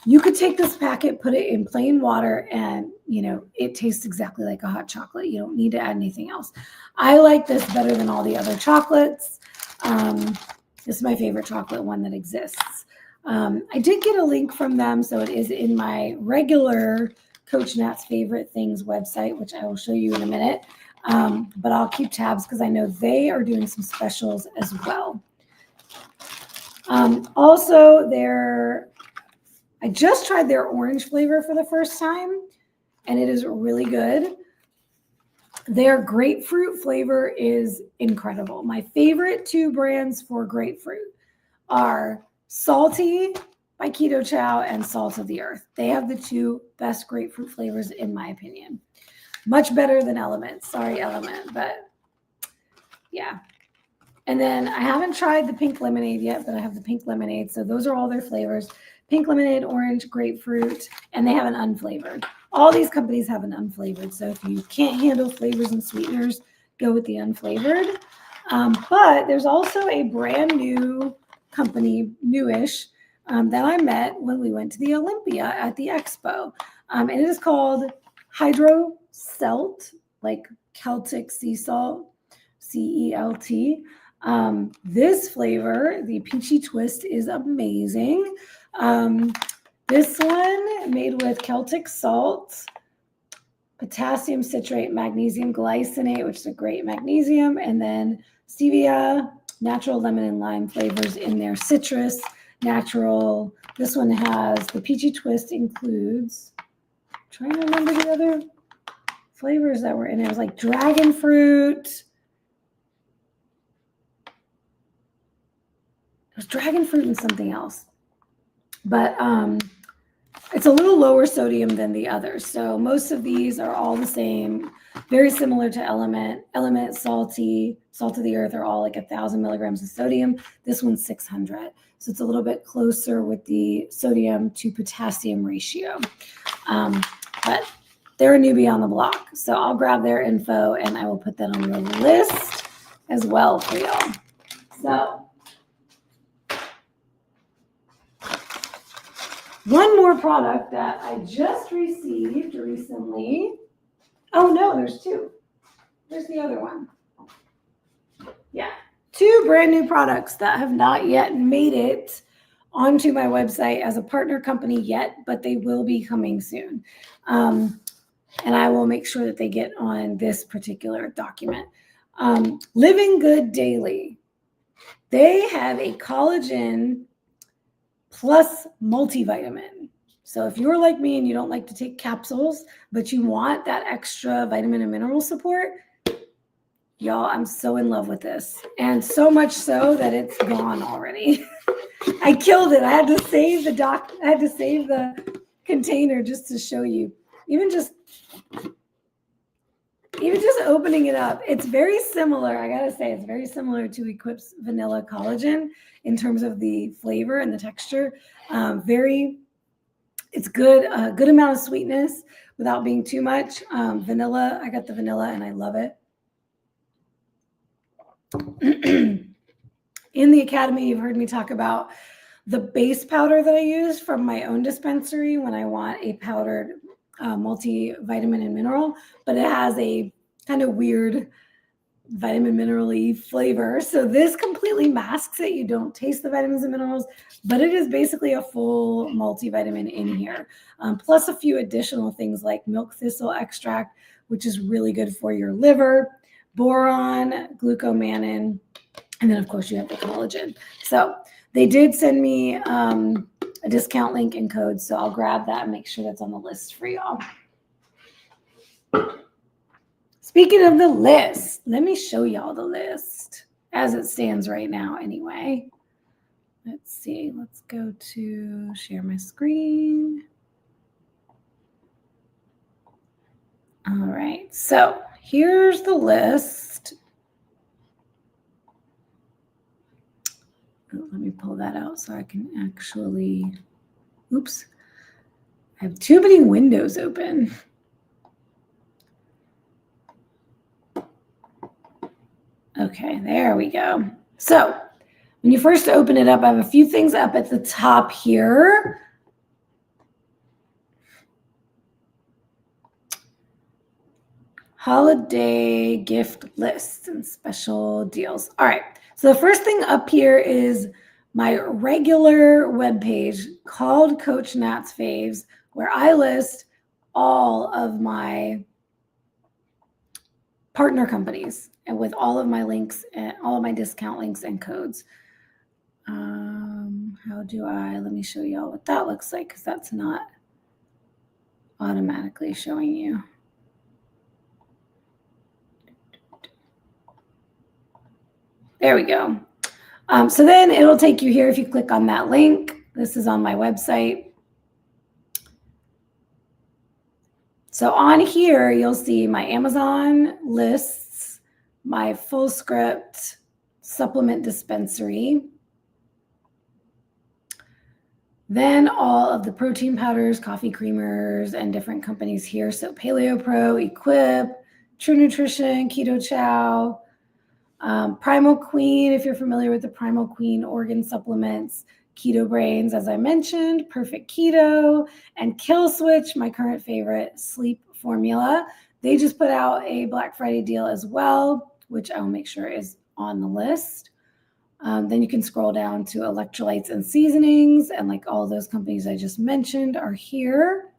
you could take this packet, put it in plain water, and it tastes exactly like a hot chocolate. You don't need to add anything else. I like this better than all the other chocolates. This is my favorite chocolate one that exists. I did get a link from them, so it is in my regular Coach Nat's Favorite Things website, which I will show you in a minute. But I'll keep tabs because I know they are doing some specials as well. Also, I just tried their orange flavor for the first time, and it is really good. Their grapefruit flavor is incredible. My favorite two brands for grapefruit are Salty by Keto Chow and Salt of the Earth. They have the two best grapefruit flavors, in my opinion. Much better than LMNT. Sorry, LMNT, but yeah. And then I haven't tried the pink lemonade yet, but I have the pink lemonade. So those are all their flavors. Pink lemonade, orange, grapefruit, and they have an unflavored. All these companies have an unflavored. So if you can't handle flavors and sweeteners, go with the unflavored. But there's also a brand new company, newish, that I met when we went to the Olympia at the expo. And it is called Hydro Celt, like Celtic sea salt, C-E-L-T. This flavor, the peachy twist, is amazing. This one made with Celtic salt, potassium citrate, magnesium glycinate, which is a great magnesium, and then stevia, natural lemon and lime flavors in there, citrus, natural. This one has the peachy twist includes, I'm trying to remember the other flavors that were in it. It was like dragon fruit. It was dragon fruit and something else. But it's a little lower sodium than the others. So most of these are all the same, very similar to LMNT, Salty, Salt of the Earth are all like 1,000 milligrams of sodium. This one's 600. So it's a little bit closer with the sodium to potassium ratio. But they're a newbie on the block. So I'll grab their info and I will put that on the list as well for y'all. So one more product that I just received recently. Oh, no, there's two. There's the other one. Yeah, two brand new products that have not yet made it onto my website as a partner company yet, but they will be coming soon. And I will make sure that they get on this particular document. Living Good Daily. They have a collagen plus multivitamin. So if you're like me and you don't like to take capsules, but you want that extra vitamin and mineral support, y'all, I'm so in love with this. And so much so that it's gone already. I killed it. I had to save the container just to show you. Even just opening it up, it's very similar. I gotta say, it's very similar to Equip's Vanilla Collagen in terms of the flavor and the texture. It's good, a good amount of sweetness without being too much. Vanilla, I got the vanilla and I love it. In the academy, you've heard me talk about the base powder that I use from my own dispensary when I want a powdered multivitamin and mineral, but it has a kind of weird vitamin mineral-y flavor. So this completely masks it. You don't taste the vitamins and minerals, but it is basically a full multivitamin in here, plus a few additional things like milk thistle extract, which is really good for your liver, boron, glucomannan, and then of course you have the collagen. So they did send me a discount link and code, so I'll grab that and make sure that's on the list for y'all. Speaking of the list, let me show y'all the list as it stands right now anyway. Let's see. Let's go to share my screen. All right. So here's the list. Oh, let me pull that out so I can actually, oops. I have too many windows open. Okay, there we go. So when you first open it up, I have a few things up at the top here. Holiday gift lists and special deals. All right, so the first thing up here is my regular webpage called Coach Nat's Faves, where I list all of my partner companies and with all of my links and all of my discount links and codes. Let me show you all what that looks like, because that's not automatically showing you. There we go. So then it'll take you here if you click on that link. This is on my website. So on here, you'll see my Amazon lists, my Fullscript supplement dispensary, then all of the protein powders, coffee creamers, and different companies here. So Paleo Pro, Equip, True Nutrition, Keto Chow, Primal Queen, if you're familiar with the Primal Queen organ supplements, Keto Brainz, as I mentioned, Perfect Keto, and Kill Switch, my current favorite sleep formula. They just put out a Black Friday deal as well, which I'll make sure is on the list. Then you can scroll down to electrolytes and seasonings, and like all those companies I just mentioned are here.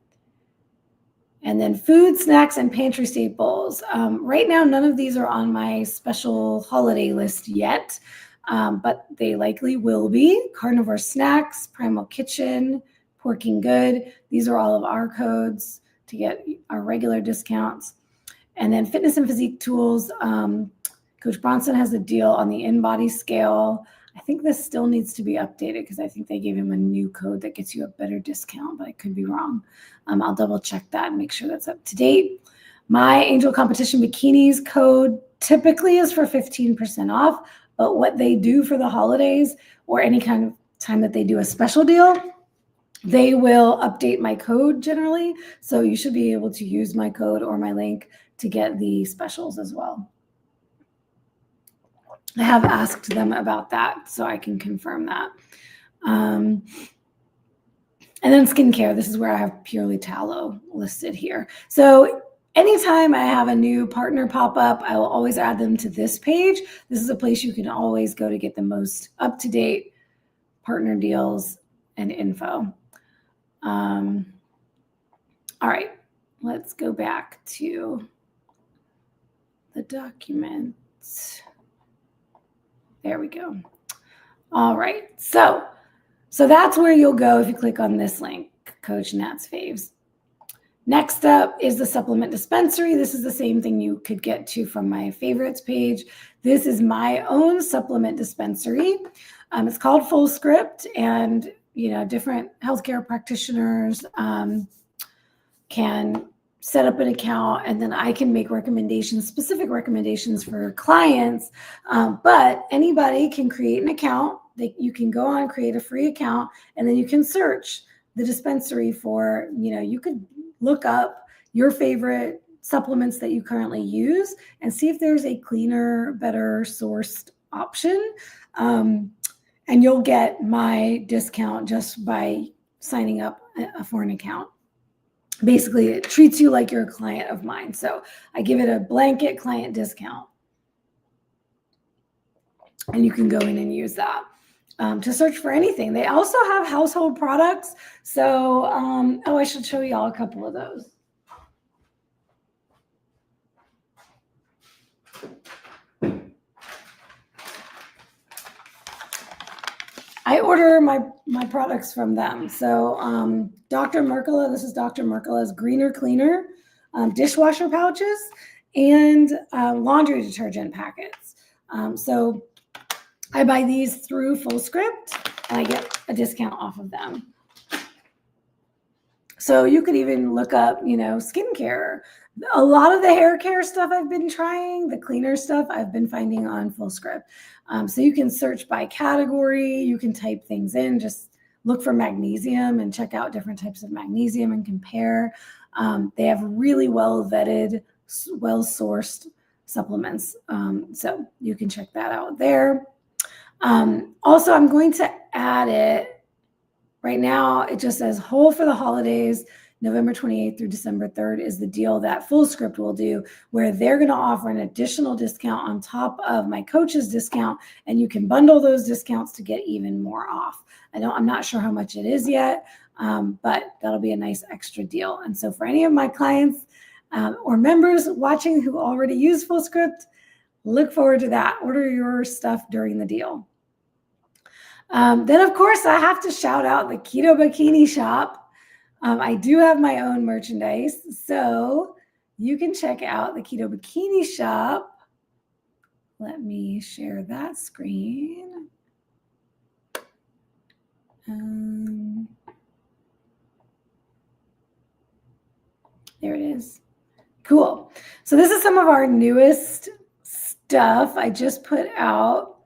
And then food, snacks, and pantry staples. Right now, none of these are on my special holiday list yet, but they likely will be. Carnivore Snacks, Primal Kitchen, Porking Good. These are all of our codes to get our regular discounts. And then Fitness and Physique Tools. Coach Bronson has a deal on the InBody scale. I think this still needs to be updated because I think they gave him a new code that gets you a better discount, but I could be wrong. I'll double check that and make sure that's up to date. My Angel Competition Bikinis code typically is for 15% off, but what they do for the holidays or any kind of time that they do a special deal, they will update my code generally. So you should be able to use my code or my link to get the specials as well. I have asked them about that, so I can confirm that. And then skincare, this is where I have Purely Tallow listed here. So anytime I have a new partner pop up, I will always add them to this page. This is a place you can always go to get the most up-to-date partner deals and info. All right, let's go back to the document. There we go. All right. So that's where you'll go if you click on this link, Coach Nat's Faves. Next up is the supplement dispensary. This is the same thing you could get to from my favorites page. This is my own supplement dispensary. It's called Fullscript, and different healthcare practitioners can set up an account, and then I can make recommendations, specific recommendations for clients. But anybody can create an account. You can go on, create a free account, and then you can search the dispensary for, you could look up your favorite supplements that you currently use and see if there's a cleaner, better sourced option. And you'll get my discount just by signing up for an account. Basically, it treats you like you're a client of mine. So I give it a blanket client discount. And you can go in and use that to search for anything. They also have household products. So, I should show you all a couple of those. I order my products from them. So Dr. Mercola, this is Dr. Mercola's Greener Cleaner dishwasher pouches and laundry detergent packets. So I buy these through Fullscript and I get a discount off of them. So you could even look up, skincare. A lot of the hair care stuff I've been trying, the cleaner stuff I've been finding on Fullscript. So you can search by category. You can type things in, just look for magnesium and check out different types of magnesium and compare. They have really well-vetted, well-sourced supplements. So you can check that out there. Also, I'm going to add it. Right now, it just says whole for the holidays. November 28th through December 3rd is the deal that Fullscript will do, where they're going to offer an additional discount on top of my coach's discount, and you can bundle those discounts to get even more off. I'm not sure how much it is yet, but that'll be a nice extra deal. And so for any of my clients or members watching who already use Fullscript, look forward to that. Order your stuff during the deal. Then, of course, I have to shout out the Keto Bikini Shop. I do have my own merchandise, so you can check out the Keto Bikini Shop. Let me share that screen. There it is. Cool. So this is some of our newest stuff I just put out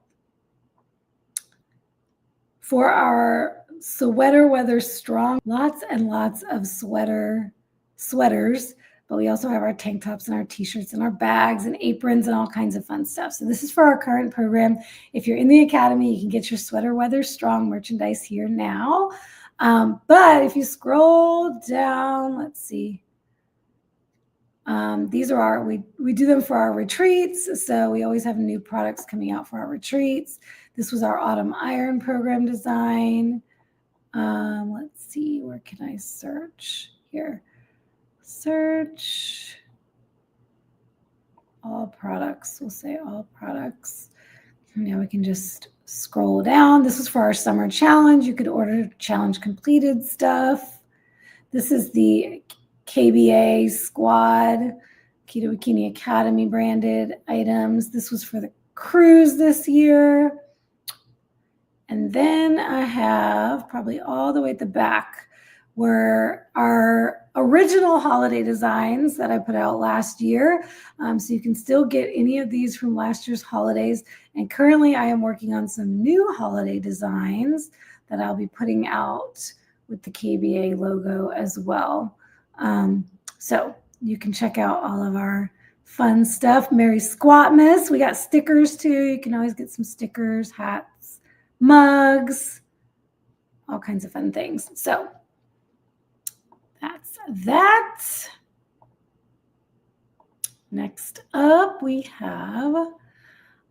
for our sweater weather strong. Lots and lots of sweaters, but we also have our tank tops and our t-shirts and our bags and aprons and all kinds of fun stuff. So this is for our current program. If you're in the academy, you can get your sweater weather strong merchandise here now. But if you scroll down, let's see. These are we do them for our retreats. So we always have new products coming out for our retreats. This was our autumn iron program design. Let's see, where can I search here? Search all products. We'll say all products. And now we can just scroll down. This is for our summer challenge. You could order challenge completed stuff. This is the KBA Squad, Keto Bikini Academy branded items. This was for the cruise this year. And then I have probably all the way at the back were our original holiday designs that I put out last year. So you can still get any of these from last year's holidays. And currently I am working on some new holiday designs that I'll be putting out with the KBA logo as well. So you can check out all of our fun stuff. Merry Squatmas. We got stickers too. You can always get some stickers, hats, mugs, all kinds of fun things. So that's that. Next up, we have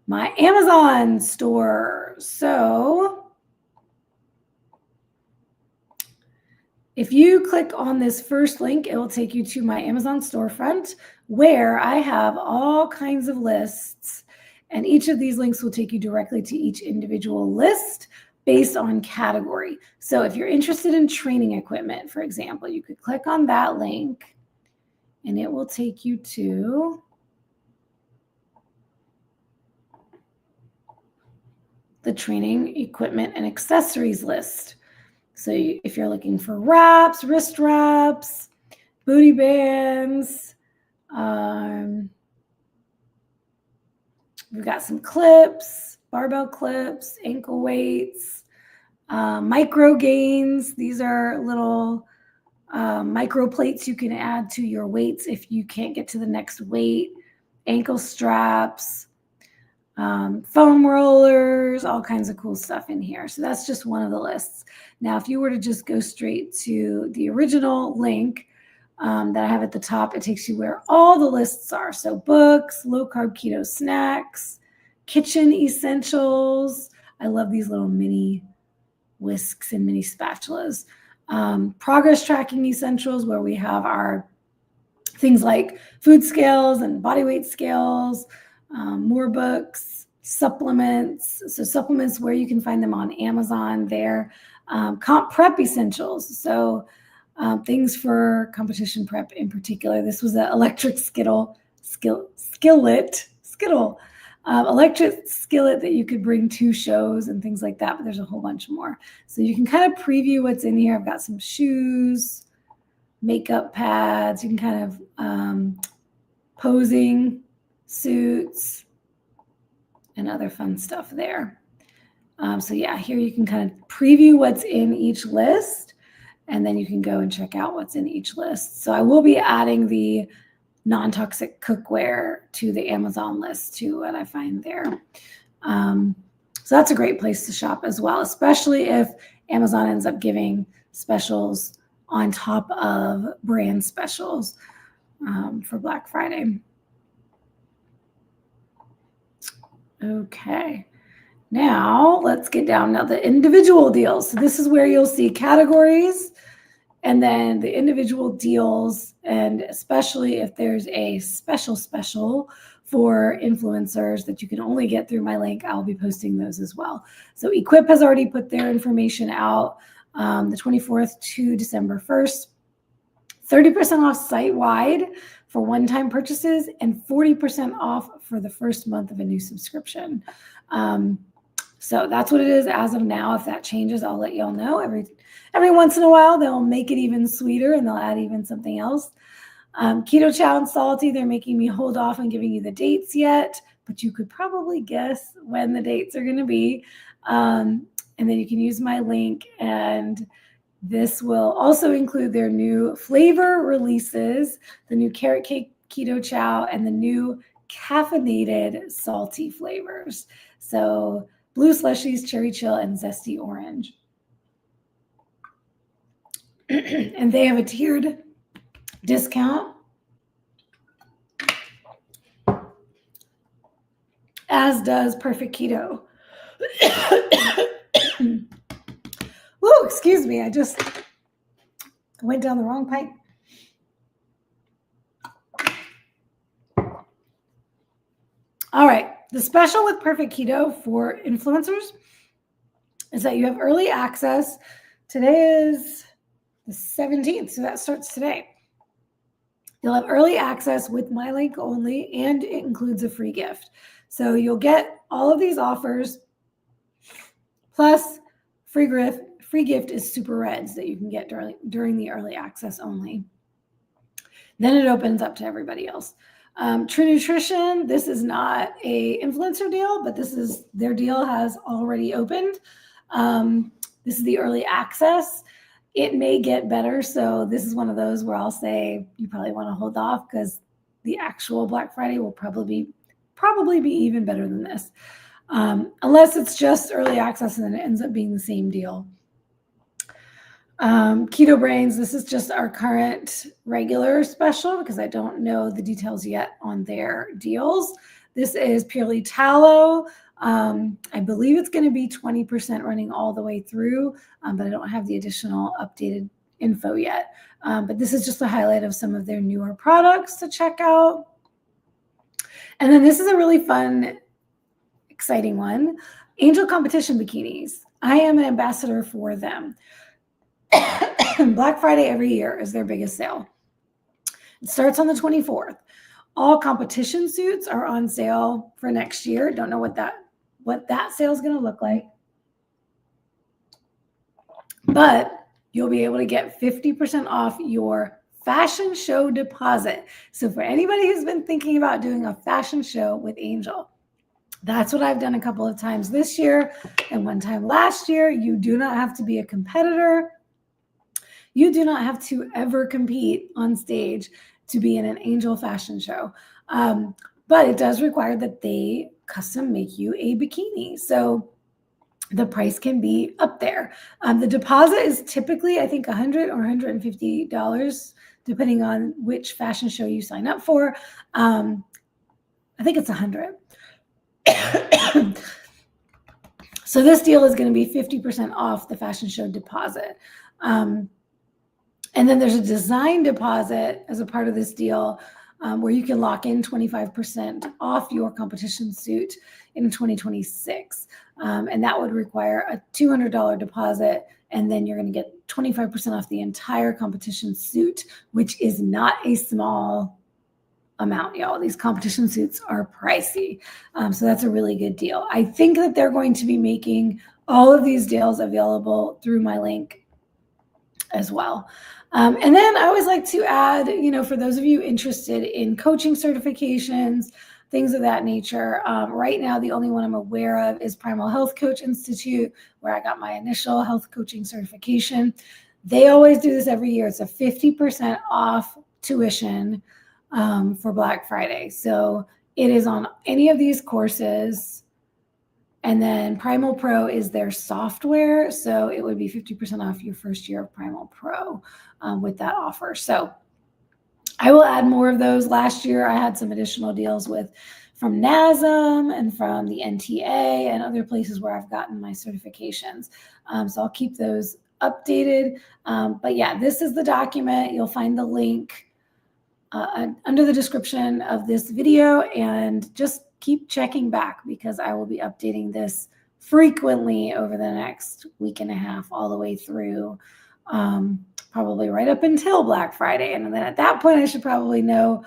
my Amazon store. So if you click on this first link, it will take you to my Amazon storefront where I have all kinds of lists, and each of these links will take you directly to each individual list based on category. So if you're interested in training equipment, for example, you could click on that link and it will take you to the training equipment and accessories list. So if you're looking for wraps, wrist wraps, booty bands, we've got some clips, barbell clips, ankle weights, micro gains. These are little micro plates you can add to your weights if you can't get to the next weight, ankle straps, foam rollers, all kinds of cool stuff in here. So that's just one of the lists. Now, if you were to just go straight to the original link that I have at the top, it takes you where all the lists are. So books, low-carb keto snacks, kitchen essentials. I love these little mini whisks and mini spatulas. Progress tracking essentials, where we have our things like food scales and body weight scales, more books, supplements. So supplements where you can find them on Amazon there. Comp prep essentials. So things for competition prep in particular. This was an electric electric skillet that you could bring to shows and things like that, but there's a whole bunch more. So you can kind of preview what's in here. I've got some shoes, makeup pads. You can kind of posing suits and other fun stuff there. So yeah, here you can kind of preview what's in each list, and then you can go and check out what's in each list. So I will be adding the non-toxic cookware to the Amazon list too, what I find there. So that's a great place to shop as well, especially if Amazon ends up giving specials on top of brand specials for Black Friday. Okay, now let's get down now the individual deals. So this is where you'll see categories. And then the individual deals, and especially if there's a special for influencers that you can only get through my link, I'll be posting those as well. So Equip has already put their information out the 24th to December 1st. 30% off site-wide for one-time purchases and 40% off for the first month of a new subscription. So that's what it is as of now. If that changes, I'll let y'all know. Every once in a while, they'll make it even sweeter and they'll add even something else. Keto Chow and Salty, they're making me hold off on giving you the dates yet, but you could probably guess when the dates are going to be. And then you can use my link, and this will also include their new flavor releases, the new carrot cake keto chow, and the new caffeinated salty flavors. So blue slushies, cherry chill, and zesty orange. And they have a tiered discount, as does Perfect Keto. Whoa, excuse me. I just went down the wrong pipe. All right. The special with Perfect Keto for influencers is that you have early access. Today is the 17th, so that starts today. You'll have early access with my link only, and it includes a free gift. So you'll get all of these offers, plus free gift is Super Reds that you can get during the early access only. Then it opens up to everybody else. True Nutrition, this is not a influencer deal, but their deal has already opened. This is the early access. It may get better. So this is one of those where I'll say you probably want to hold off, because the actual Black Friday will probably be even better than this. Unless it's just early access and then it ends up being the same deal. Keto Brainz, this is just our current regular special because I don't know the details yet on their deals. This is purely tallow. I believe it's going to be 20% running all the way through, but I don't have the additional updated info yet. But this is just a highlight of some of their newer products to check out. And then this is a really fun, exciting one. Angel Competition Bikinis. I am an ambassador for them. Black Friday every year is their biggest sale. It starts on the 24th. All competition suits are on sale for next year. Don't know what that sale is going to look like. But you'll be able to get 50% off your fashion show deposit. So for anybody who's been thinking about doing a fashion show with Angel, that's what I've done a couple of times this year and one time last year. You do not have to be a competitor. You do not have to ever compete on stage to be in an Angel fashion show. But it does require that they custom make you a bikini. So the price can be up there. The deposit is typically, I think, $100 or $150, depending on which fashion show you sign up for. I think it's $100. So this deal is going to be 50% off the fashion show deposit. And then there's a design deposit as a part of this deal, where you can lock in 25% off your competition suit in 2026. And that would require a $200 deposit. And then you're going to get 25% off the entire competition suit, which is not a small amount, y'all. These competition suits are pricey. So that's a really good deal. I think that they're going to be making all of these deals available through my link as well. And then I always like to add, for those of you interested in coaching certifications, things of that nature. Right now, the only one I'm aware of is Primal Health Coach Institute, where I got my initial health coaching certification. They always do this every year. It's a 50% off tuition for Black Friday. So it is on any of these courses. And then Primal Pro is their software. So it would be 50% off your first year of Primal Pro with that offer. So I will add more of those. Last year, I had some additional deals from NASM and from the NTA and other places where I've gotten my certifications. So I'll keep those updated. But yeah, this is the document. You'll find the link under the description of this video, and just keep checking back because I will be updating this frequently over the next week and a half, all the way through, probably right up until Black Friday. And then at that point, I should probably know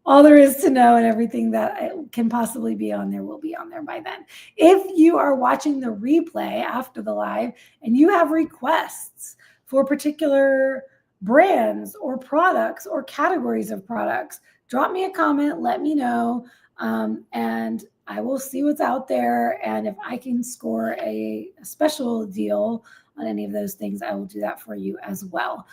all there is to know, and everything that can possibly be on there will be on there by then. If you are watching the replay after the live and you have requests for particular brands or products or categories of products, drop me a comment, let me know, and I will see what's out there. And if I can score a special deal on any of those things, I will do that for you as well.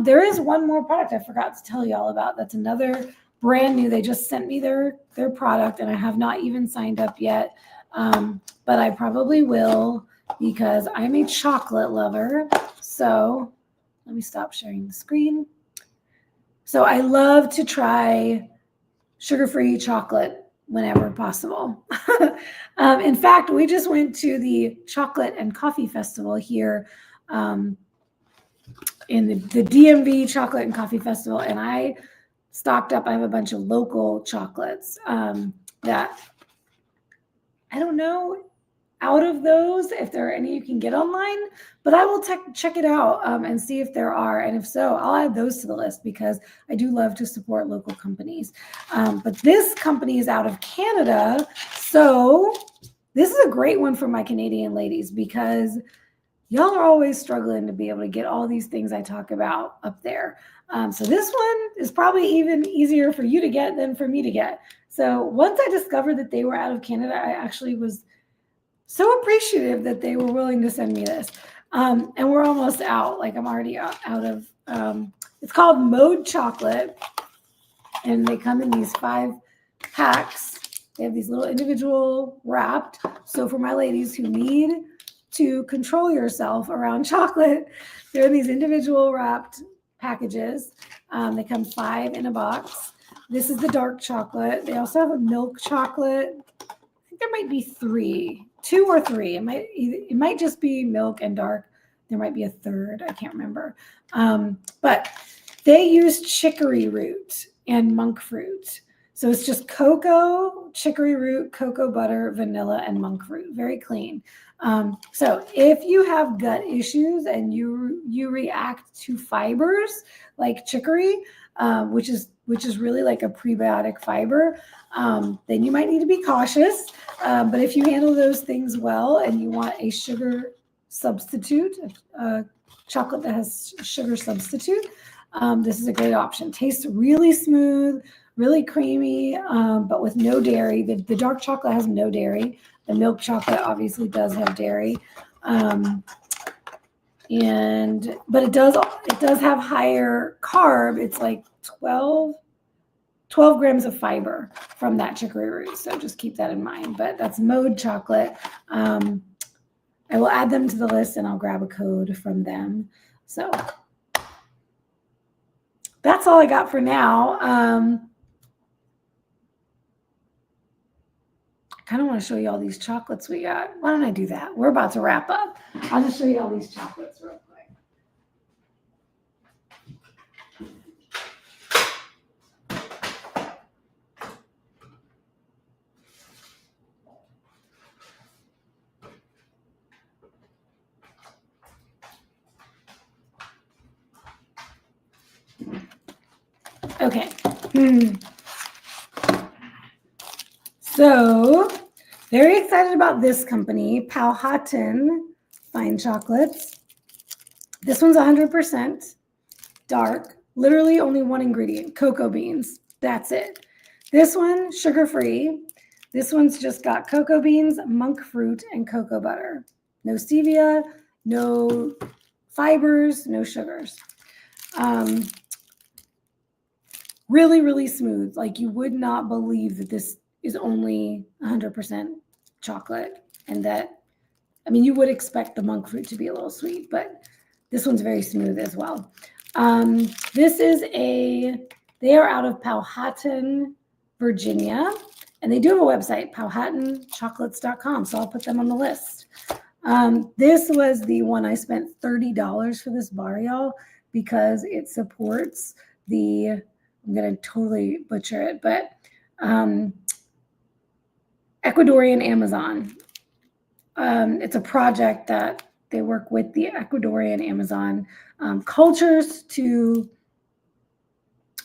There is one more product I forgot to tell you all about. That's another brand new. They just sent me their product, and I have not even signed up yet, but I probably will because I'm a chocolate lover. So let me stop sharing the screen. So I love to try sugar-free chocolate whenever possible. In fact, we just went to the Chocolate and Coffee Festival here in the DMV Chocolate and Coffee Festival, and I stocked up. I have a bunch of local chocolates that I don't know out of those if there are any you can get online, but I will check it out and see if there are. And if so, I'll add those to the list because I do love to support local companies. But this company is out of Canada. So this is a great one for my Canadian ladies because y'all are always struggling to be able to get all these things I talk about up there. So this one is probably even easier for you to get than for me to get. So once I discovered that they were out of Canada, I actually was so appreciative that they were willing to send me this. And we're almost out. Like I'm already out of, it's called Mode Chocolate. And they come in these 5 packs. They have these little individual wrapped. So for my ladies who need to control yourself around chocolate, they're in these individual wrapped packages. They come 5 in a box. This is the dark chocolate. They also have a milk chocolate. I think there might be 2 or 3. It might just be milk and dark. There might be a third. I can't remember. But they use chicory root and monk fruit. So it's just cocoa, chicory root, cocoa butter, vanilla, and monk fruit. Very clean. So if you have gut issues and you react to fibers like chicory, which is really like a prebiotic fiber, then you might need to be cautious. But if you handle those things well and you want a sugar substitute, chocolate that has sugar substitute, this is a great option. Tastes really smooth, really creamy, but with no dairy. The dark chocolate has no dairy. The milk chocolate obviously does have dairy. But it does have higher carb. It's like 12 grams of fiber from that chicory root. So just keep that in mind. But that's Mode Chocolate. I will add them to the list and I'll grab a code from them. So that's all I got for now. I kind of want to show you all these chocolates we got. Why don't I do that? We're about to wrap up. I'll just show you all these chocolates real quick. Okay. So very excited about this company, Powhatan Fine Chocolates. This one's 100% dark, literally only one ingredient, cocoa beans. That's it. This one, sugar-free. This one's just got cocoa beans, monk fruit, and cocoa butter. No stevia, no fibers, no sugars. Really, really smooth. Like you would not believe that this is only 100% chocolate, and that, I mean, you would expect the monk fruit to be a little sweet, but this one's very smooth as well. They are out of Powhatan, Virginia, and they do have a website, powhatanchocolates.com, so I'll put them on the list. This was the one I spent $30 for this bar, y'all, because it supports the, I'm going to totally butcher it, but Ecuadorian Amazon. It's a project that they work with the Ecuadorian Amazon cultures to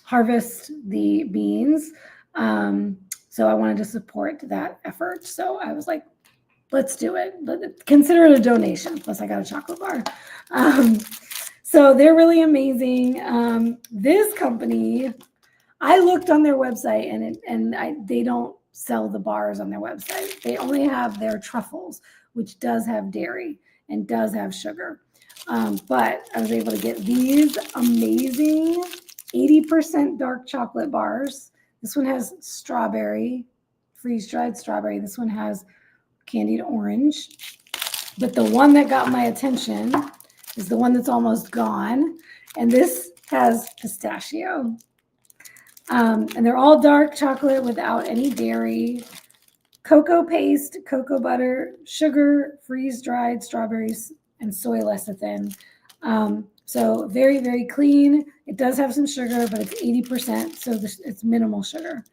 harvest the beans. So I wanted to support that effort. So I was like, let's do it. Consider it a donation. Plus I got a chocolate bar. So they're really amazing. This company, I looked on their website and they don't sell the bars on their website. They only have their truffles, which does have dairy and does have sugar. But I was able to get these amazing 80% dark chocolate bars. This one has strawberry, freeze-dried strawberry. This one has candied orange. But the one that got my attention is the one that's almost gone. And this has pistachio. And they're all dark chocolate without any dairy, cocoa paste, cocoa butter, sugar, freeze-dried strawberries, and soy lecithin. So very, very clean. It does have some sugar, but it's 80%, so it's minimal sugar.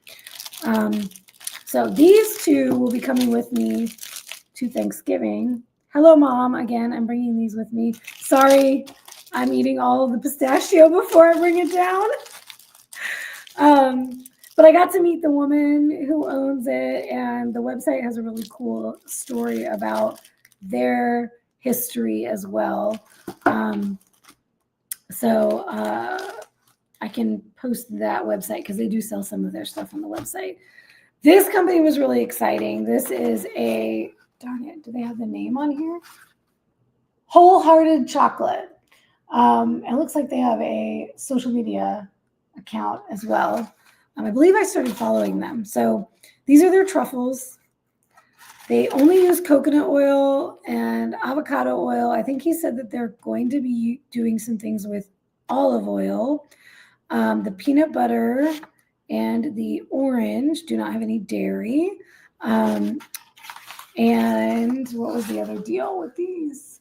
So these two will be coming with me to Thanksgiving. Hello, Mom. Again, I'm bringing these with me. Sorry, I'm eating all of the pistachio before I bring it down. But I got to meet the woman who owns it, and the website has a really cool story about their history as well. So I can post that website because they do sell some of their stuff on the website. This company was really exciting. This is a, darn it, do they have the name on here? Wholehearted Chocolate. It looks like they have a social media account as well. I believe I started following them. So these are their truffles. They only use coconut oil and avocado oil. I think he said that they're going to be doing some things with olive oil. The peanut butter and the orange do not have any dairy. And what was the other deal with these?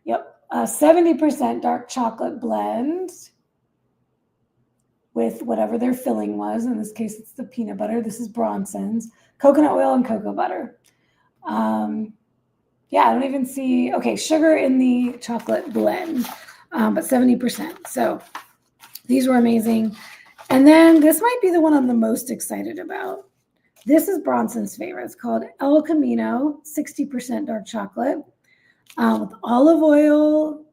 Yep, 70% dark chocolate blend with whatever their filling was. In this case, it's the peanut butter. This is Bronson's. Coconut oil and cocoa butter. Yeah, I don't even see, okay, sugar in the chocolate blend, but 70%. So these were amazing. And then this might be the one I'm the most excited about. This is Bronson's favorite. It's called El Camino, 60% dark chocolate with olive oil,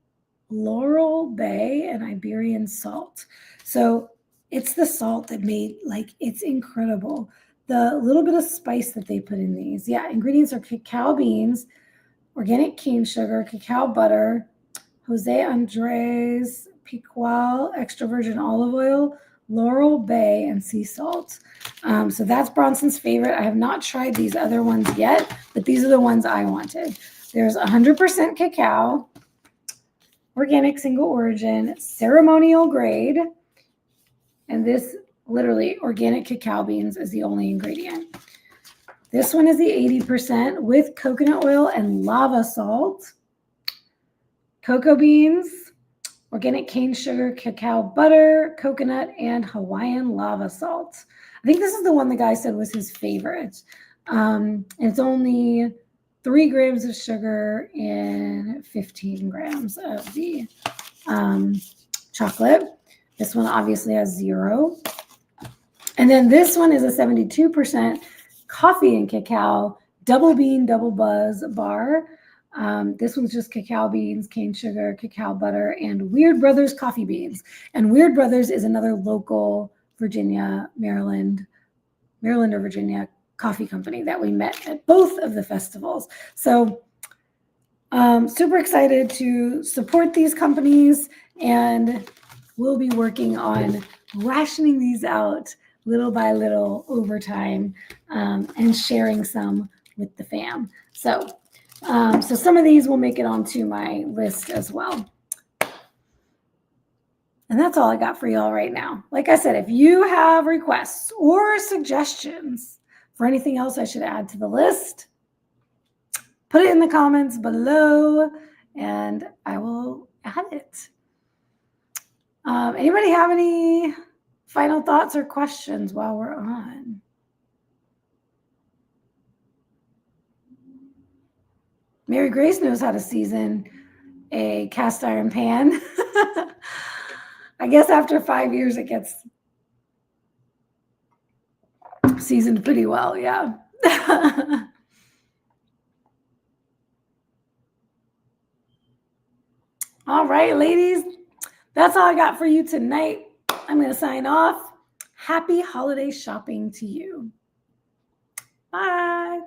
Laurel Bay, and Iberian salt. So it's the salt that made, like, it's incredible. The little bit of spice that they put in these. Yeah, ingredients are cacao beans, organic cane sugar, cacao butter, Jose Andres Picual, extra virgin olive oil, Laurel Bay, and sea salt. So that's Bronson's favorite. I have not tried these other ones yet, but these are the ones I wanted. There's 100% cacao, organic single origin, ceremonial grade, and this literally organic cacao beans is the only ingredient. This one is the 80% with coconut oil and lava salt, cocoa beans, organic cane sugar, cacao butter, coconut, and Hawaiian lava salt. I think this is the one the guy said was his favorite. It's only 3 grams of sugar and 15 grams of the chocolate. This one obviously has 0. And then this one is a 72% coffee and cacao, double bean, double buzz bar. This one's just cacao beans, cane sugar, cacao butter, and Weird Brothers coffee beans. And Weird Brothers is another local Virginia, Maryland or Virginia coffee company that we met at both of the festivals. So super excited to support these companies, and we'll be working on rationing these out little by little over time, and sharing some with the fam. So some of these will make it onto my list as well. And that's all I got for y'all right now. Like I said, if you have requests or suggestions for anything else I should add to the list, put it in the comments below and I will add it. Anybody have any final thoughts or questions while we're on? Mary Grace knows how to season a cast iron pan. I guess after 5 years, it gets seasoned pretty well, yeah. All right, ladies, that's all I got for you tonight. I'm going to sign off. Happy holiday shopping to you. Bye.